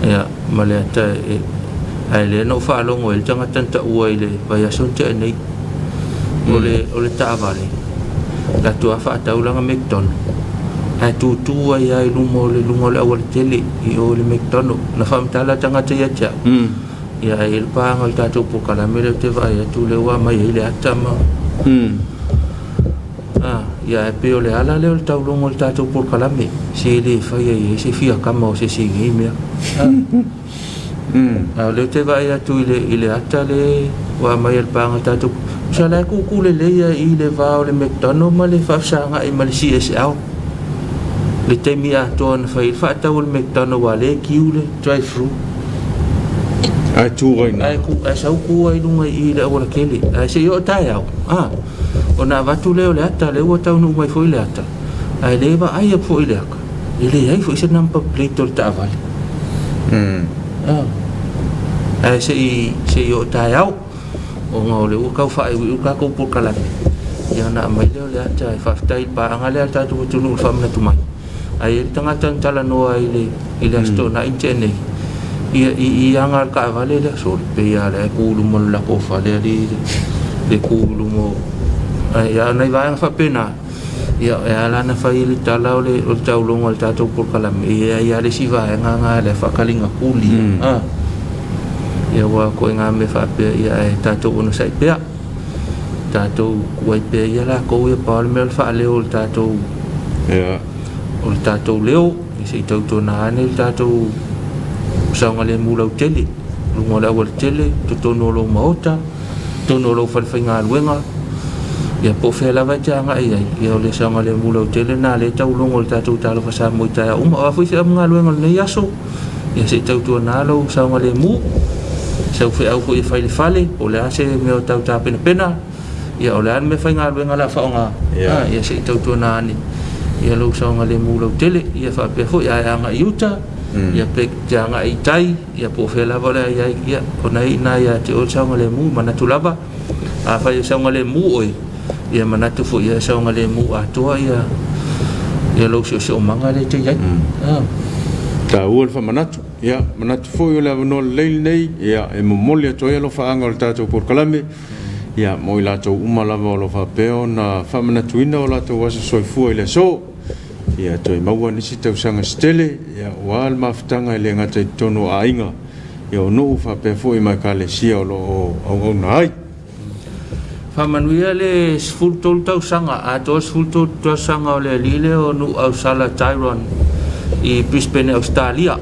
ya male ta ai le no fa lo ngol tanga tanta ua ile va ya son te nei ole ta vale la tua fa ta ulanga mekton ai tu ai lungo le awal tele i ole mekton na fam ta la tanga te ya cha ia il pa ngal ta to pukala mele te vai tu le wa mai ile atama ia pe o le ala le o le taulonga o le tatou polokalame se le fai ai se fia kama o se singi mea a le te vai atu i le ata le wa mai al panga tatou sa la ku le ia i le va o le McDonald ma le fafsanga i ma le CSL le te mia ton fai fa tau le McDonald wa le kiu le drive thru
ai tu ina
ai ku ai sau ku ai lunga i le ora kele ai se yo tai au ona vatu leo le ata le o tau nu mai foi le ata ai le va ai foi le aka ile ai foi se number plate tol ta vale ai se yo tai au o ngau le o kau fa u ka ko por kala ya na mai le ata fa tai pa anga le ata tu nu fa na tu mai ai tanga tan tala no ai le sto na intene i anga ka vale le so pe ya le ku lu mo la ko fa le ku lu mo ya nei vai fa pena ya la na fa ile tala o tau longo al tatou por kala ya le si va nga le fa kalinga kuli ya wa ko nga me fa pe ya tatou ono sai pe tatou wai pe ya la ko ya pa me fa le o tatou
ya
o tatou leo se tau to na ne tatou sa nga le mula o tele lungo la o tele to no lo maota to no lo fa nga luenga ya po fe la vai tanga ai ya le sa nga le mula o tele na le tau longo tatou talo fa sa mo ta wa fu se nga luenga ne yaso ya se tau to na lo sa nga le mu se fe au ko i fai le fale o le ase me o tau ta pena ya o le an me fai nga luenga la fa nga ya se tau to na ni ya lo sa nga le mula o tele ya fa pe fo ya nga yuta ya pe janga itai ya po fe la vale ya ona ina ya te o sa nga le mu mana tu lava a fa ya sa nga le mu oi ya mana tu fo ya sa nga le mu a to ya lo so manga le te ya
ta ul fa manatu ya manatu fo yo la no leil nei ya e mo molia to ya lo fa anga o tatou por kalame ya mo ila to uma la lo fa peo na fa manatu ina o la to was so fu ile so ya to i maua nisi tau sanga stele ya wal maftanga ile ngata tono ainga ya no fa pe fo i makale sia o lo o nai
fa manuia le sfultol tau sanga a to sfultol tau sanga o le lile o nu au sala Tyron i Brisbane Australia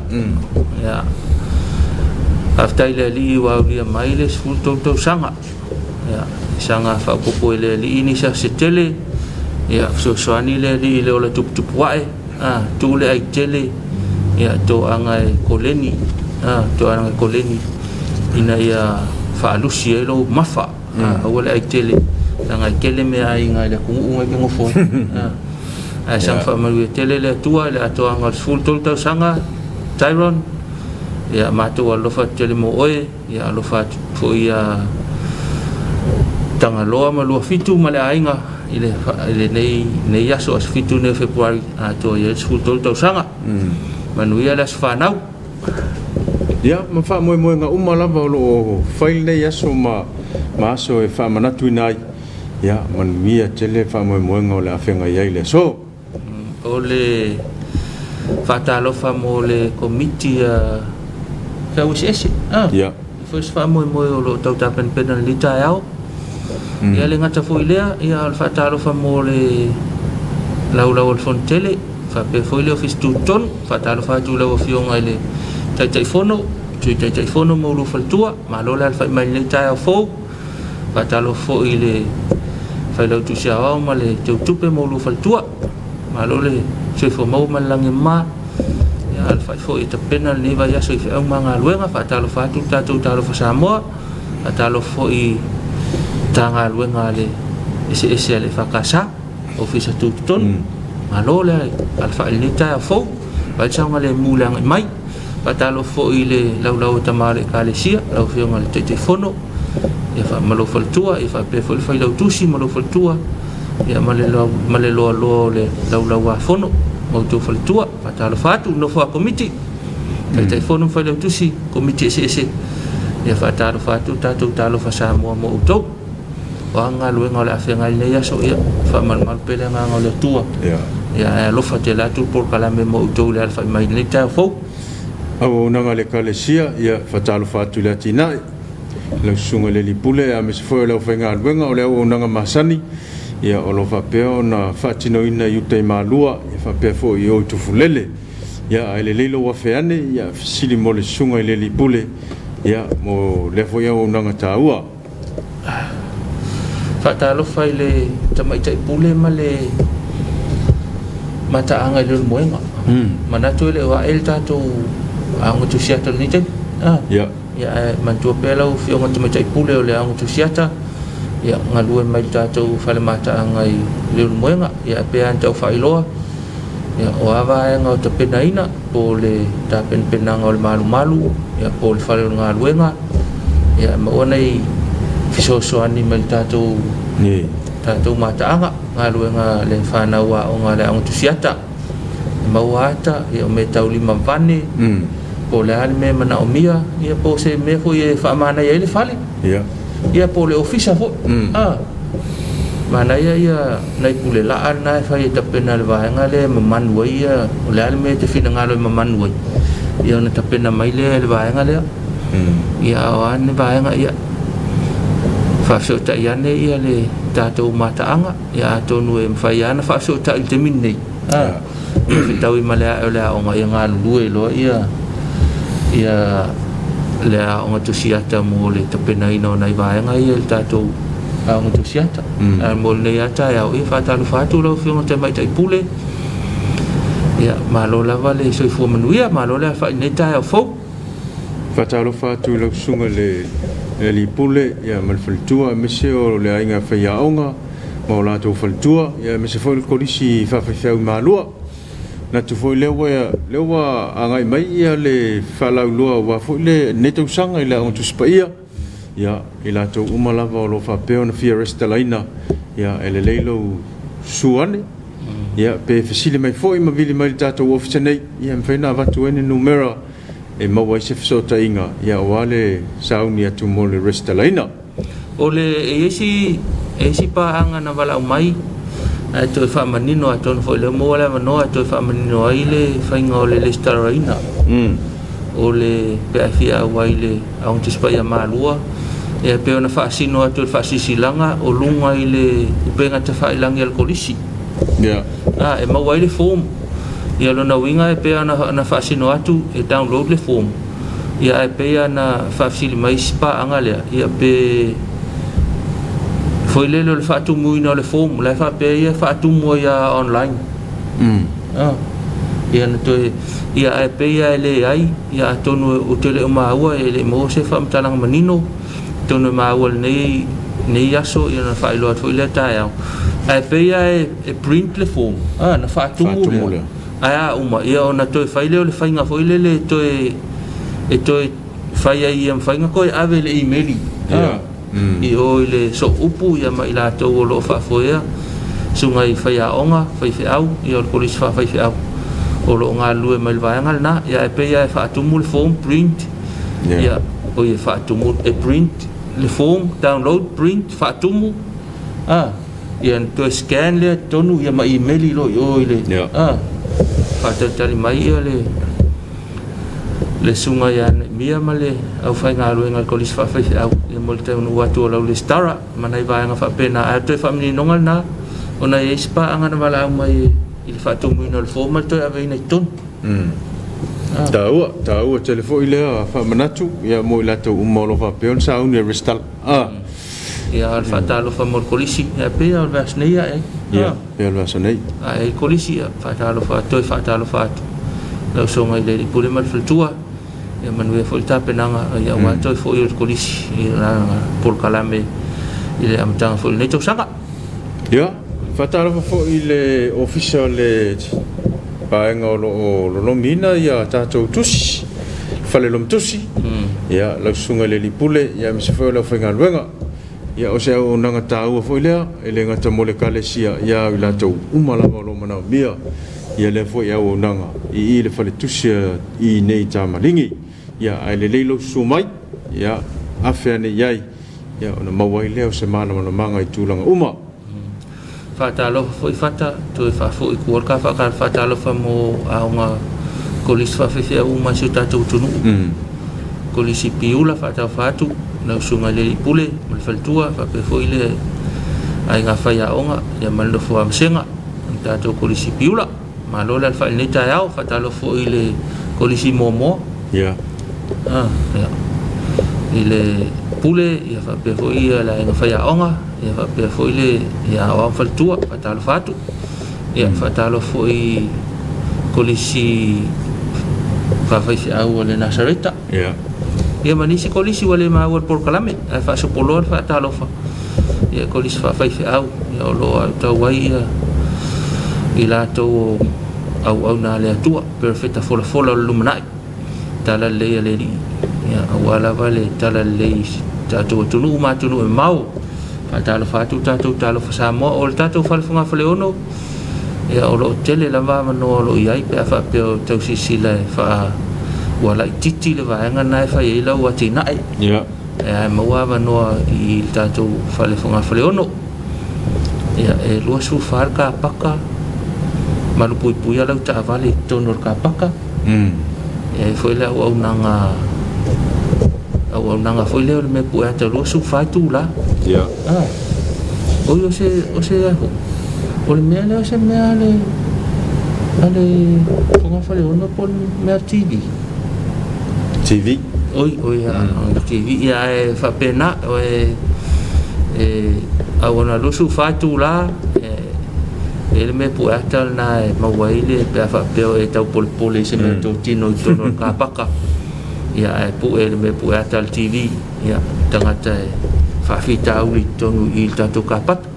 ya after le li wa lia mai le sfultol tau sanga ya sanga fa popo le li ini sa setele ya so soani le li le ola tup wae tu le ai tele ya to angai koleni to angai koleni ina ya fa lusi lo mafa wala ai tele angai kele me ai ngai le ku ngai ngo fo sang fa malu tele le tua le to angai full tol tau sanga Tyron ya mato lo fa tele mo oe ya lo fa fo ya tanga loa ma lo fitu male ainga ile nei yaso as fitu ne February to ye full tol tau sanga manuia las fanau
ya ma fa mo nga umala ba lo fail nei yaso ma so e fa manatu nai ya manuia tele fa mo nga la fenga ya ile so
ole fata lo fa mo le committee ka wis
ya
first fa mo lo tau ta pen lita yao ya le ngata foi lea ya al fata lo fa mo le lau al fontele fa pe foi le office tu ton fata lo fa tu lau fiong ai le tai fono mo lo fa tua ma lo la fa mai le tai fo fata lo fo ile fa lo tu sia o ma le tu pe mo lo fa tua ma lo le se fo mo ma lang ma ya al fa fo ita penal ni va ya so fa manga luenga fata lo fa tu ta lo fa Samoa fata lo fo i tanga luenga le ese le fakasa office tu ton malole alfa ilita fo ba changa le mulang mai patalo fo ile lau tamale kalesia lau fio ngal te fono ya fa malo faltua ya fa pe fo fa lau tusi malo faltua ya male lo le lau wa fono mo tu faltua patalo fatu no fo committee te fono fa lau tusi committee ese ya fa talo fatu talo fa Samoa mo to wanga luenga la fenga le ya so ya fa mal pele nga le tua ya lo fa te la tu por kala me mo to le fa mai le ta fo
au na le kalesia ya fa talo fa tu la tina le sunga le lipule a me fo le fenga luenga o le o na masani ia o lo whapea na whatinoina i utei malua ia whapea fo i o tufulele ia ai le leilo wawheane ia sili mo le sunga i le lipule ia mo le fo ia o nanga tāua
whatalo whai le tamaitai pule ma le mataanga i le moenga mana tue le wa el tātou aonga tusiata ni te
ia
ia mantua pēlau whionga tamaitai pule o le aonga tusiata ia ngalue mai tātou whale mataanga i le moenga ia pēa antau whailoa ia o awaenga o ta penaina po le ta penanga o le malu ia po le whale o ngā luenga ia maua nei fisosoani mai tātou tātou mataanga ngā luenga le whanaua o ngā le aonga tusiata maua ata ia o me tau lima vane po le hali me mana o mia ia po se me fu ia whamana ia le whale ia po le ofisa fo mana ia nai pule la ana fai tapena le vaenga le mamanu ia o le alme te fina ngalo mamanu ia na tapena mai le vaenga le ia o ane vaenga ia fa so ta ia ne ia le tatou mataanga ia tonu e fai ana fa so ta te minne ia fitau i malea o le o nga ia ngalu lo ia le o nga tusiata mo le tapena ino nai vaenga ia tatou ang tusiata mo le ata ya o fatalu fatu lo fio te mai tai pule ya malo la vale so fu manuia malo la fa neta ya fo
fatalu fatu lo sunga le li pule ya mal faltua meseo le ainga fa ya onga mo la to faltua ya mese fo ko disi fa malo na tu fo lewa angai mai ya le fala lo wa fo le neto sanga ila on tu spaia ia ila to umalava o lo whapeo na fia restalaina ia ele leilo suane ia pe fesile mai foi ma vili mai tātou ofisa nei ia mwhaina watu ene numera e maua i se fisota inga ia wale sauni atu mo le restalaina
o le esi paanga na wala umai ato e whamanino ato na foi le moa le manoa ato e whamanino ai le whainga o le restalaina o le peafia wai le aung tispa ia malua e pe ona fasino atu fasisilanga o lunga i le penga te failangi al kolisi e mau ai le form ia lona winga e pe na fasino atu e download le form ia e pe na fasili mai spa angale ia pe foi le fatu muino le form la fa pe ia fatu mo ia online ia na to ia e pe ia le ai ia tonu o tele o maua e le mo se fam talang manino tono maua nei aso ia na failo atu ile tae ai pe ia e print le form na fatu mo ai uma ia ona to faile le fainga foi le to e faia ia fainga ko ave le email i o ile so upu ia mai la to lo fa foia sungai faia onga fai au ia ko lis fa fai au o lo nga lue mai vaanga na ia pe ia fa tu mul form print ia o ia fa tu mul e print le form download print fa tu mu ia to scan le tonu ia mai email lo o ile fa tali mai ia le sunga ia mia male au fai nga lue nga ko lis fa fai au ia mol te no watu lo le stara manai vaanga fa pena a to fa mini nongal na ona e spa anga na wala mai il fatu muino le formal to ave nei ton
taua telefo ile fa manatu ia mo la to umolo fa peon sa un restal
ia al fatalo fa mol kolisi ia pe al vasneia
ia pe al vasnei
ai kolisi fatalo fa to fatalo fa la so mai le pule mal flutua ia manue folta penanga ia wa to fo il kolisi ia por kalame ile am tang fo nei to sanga
ia fatalo fo ile official le paenga lo mina ia tatou tusi fale lom tusi ia la sunga le lipule ia mi se fo la fenga luenga ia o se o nanga tau fo ile ele ngata mole kalesia ia la tou umala lo mana mia ia le fo ia o nanga i le fale tusi i nei tamalingi ia ai le leilo sumai ia afene yai ia ona mawai leo se mana manga i tulanga uma
fatalo foi fata to fa foi ko ka fa ka fatalo fa mo aunga kolis fa fe u ma suta tu tunu kolisi piula fata fatu na sunga le pule mal faltua fa pe foi ai ngā whaiaonga ia malofo amsenga tātou kolisi piula ma lo le whaile tai au whatalofo i le kolisi momo
ia
ia i le pule ia whapefo i la ngā whaiaonga ia whapefo i le ia awam whaltua whatalofo atu ia whatalofo i kolisi whawhaifi au le Nasareta ia manisi kolisi wale maua Porkalame ai whaasopoloa whaatalofa ia kolisi whawhaifi au ia o loa tau wai ia i lātou au nā lea tua perfecta fola lumanai tala leia le ri ia au alawa le tala lei tātou atunu mātunu e mau whaatalofa atu tātou talofa Samoa o le tātou whalefunga whaleono ia o lo tele lava manoa lo iai pe fa pe tau sisila fa wala titi le vaenga nai fa i lau ati nai
ia
e maua manoa i tātou whalefunga whaleono ia e lua su wharka paka malu pui pui alau ta avale tonor ka paka e foi le au nanga foi le me pu ata lua su fai tu la
ia
o yo se o le mea leo se mea ale funga whare ono pon mea TV oi TV ia e whapena o au ana lusu whatu la e le me pu atal na e mawaile pe a whapeo e tau pole se me tau tino i tono ka paka ia e pu e le me pu atal TV ia tangata e whawhita au i tonu i tatu ka pata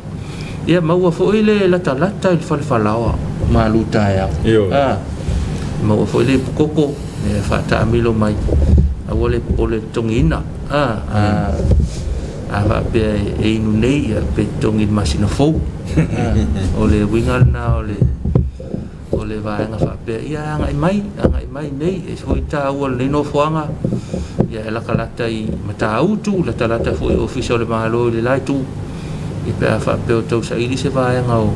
ia maua foi le lata il falfalawa maluta ya maua foi le koko e fata amilo mai awole pole tongina va pe e inu nei pe tongin masina fo ole wingal na ole va nga fa pe ia ngai mai nei e foi ta wol le no foanga ia la kalata i mata autu la talata foi official le malo le lai tu i pe fa pe o tau sa ili se vai nga o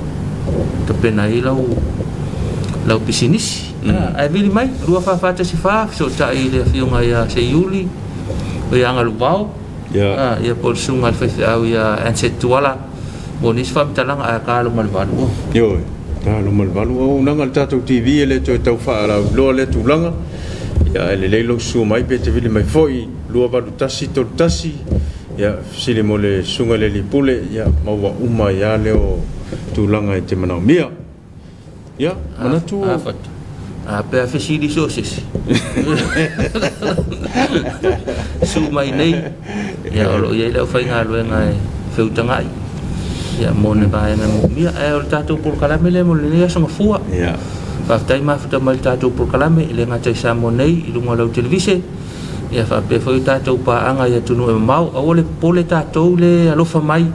te pena i lau pisinisi ai vili mai rua fa ta si fa so ta i le fiunga ia se iuli o ia nga luvau ia pol sunga fa au ia ansetuala bonis fa talanga a ka lo malvalu
yo ta lo malvalu o nanga tatu TV le tau fa la lo le tulanga ia le lo su mai pe te vili mai foi lua ba tasi to tasi ia sile mole sunga le lipule ia maua uma ia leo tulanga e te manao mia ia mana tu
a pe a fesili sosis su mai nei ia o ia leo fai ngā luenga e wheutangai ia mone vai na mia e o tātou Porkalame le mole lea songa fua
ia
whaftai mawhita mai tātou Porkalame le ngā tai Samoa nei i lunga lau televise ia fa pe foi tātou paanga ia tunu e mau a ole pole tātou le alofa mai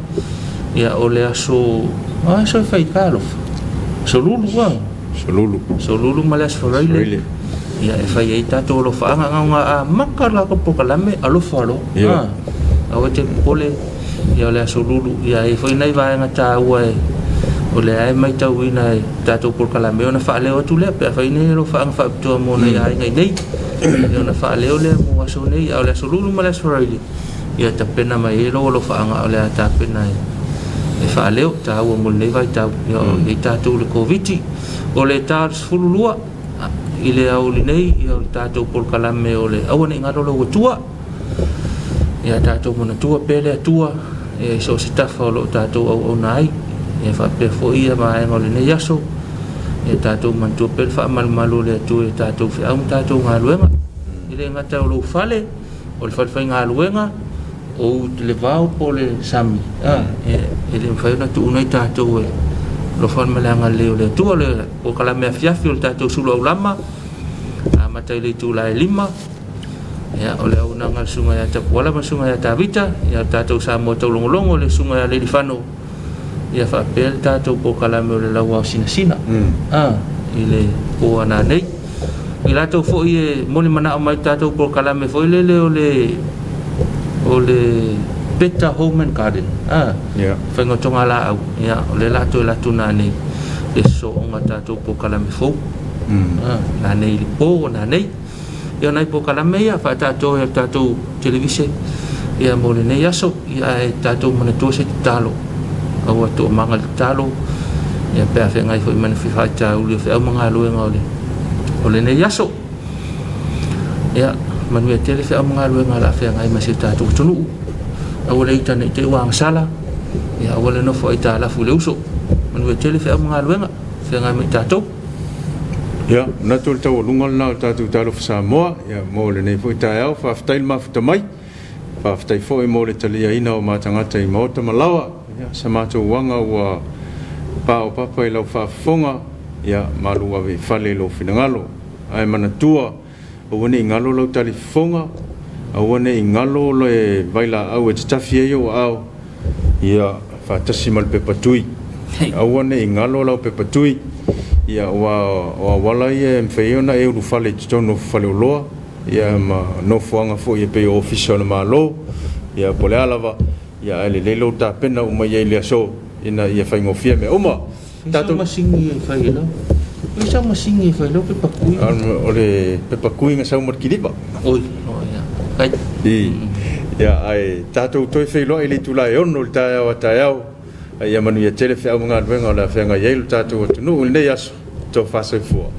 ia ole aso so fai ka alofa solulu malas foraile ia e fai ei tātou alofa anga nga a makala ko Porkalame alofa alo a ote pole ia ole aso lulu ia e foi nei vai nga tā ua e ole ai mai tau ina e tātou Porkalame ona fa leo tu le pe fai nei alofa anga fa pitoa mo nei ai ngai nei ona fa leo le mo aso nei ole aso lulu malas foraile ia ta pena mai e lo fa anga ole ta pena e fa leo ta ua mo nei vai ta ia tātou le covid o le tars fululua i le au li nei i o tātou Porkalame o le aua nei ngaro lo tua ia tātou mona tua pele tua e so se tafa o lo tātou au nai e fa pe fo ia mai o le nei aso e tātou mantua pele fa malu le tu e tātou fe au tātou ngā luenga i le ngata o lo fale o le falfai ngā luenga o le vau po le sami e le mwhai na tu unai tātou e lo fan malanga leo le tua le Porkalame afiafi o le tātou sulu au lama a matai le tu la e lima ia o le au nanga sunga ya tapuala ma sunga ya tavita ia tātou Samoa tau longolongo le sunga ya le lifano ia fa pel tātou Porkalame o le lau au sinasina i le poa nā nei i lātou fo i e moni mana o mai tātou Porkalame fo i le o le Better Home and Garden whaingotonga la au ia o le lātou e lātou nā nei le so o ngā tātou Porkalame fo nā nei li po nā nei ia nai Porkalame ia fa tātou e tātou televise ia mo le nei aso ia e tātou mana tua se talo au to mangal talo ya pe fe ngai foi man fi fa cha u le fe manga lu ngole o le ne yaso ya man we tele fe manga lu ngala fe ngai ma se ta tu tunu au le tane te wang sala ya au le no foi ta la fu le uso man we tele fe manga lu nga fe ngai ma ta tu
ya na tu tau lungal na ta tu talo fa mo ya mo le ne foi ta au fa ftail ma fta mai fa ftai foi mo le tali ina o ma tanga tai mo ta malawa ya sa ma tu wanga wa pa o papa i lau whaafonga ia malua we whale lo whinangalo ai mana tua o wane i ngalo lau tali fonga o wane i ngalo lo e vaila au e tatafi e o au ia whaatasi mal pepatui o wane i ngalo lau pepatui ia wa wala i e mwhaiona e uru whale titono whale o loa ia ma no fuanga fo i e pe official na maa lo ia pole alava ia ele leilo ta pena o mai e lea so ina ia fai ngofia me oma
tato masingi e fai no isa masingi e fai lo pe pakui
ole pe pakui nga sau markiliba
oi ya kai
ya ai tato toi fai lo ele tula e ono ta ya wata ya ia manu ia tele fa mga wenga la fa nga yelo tato no ne yaso to fa se fo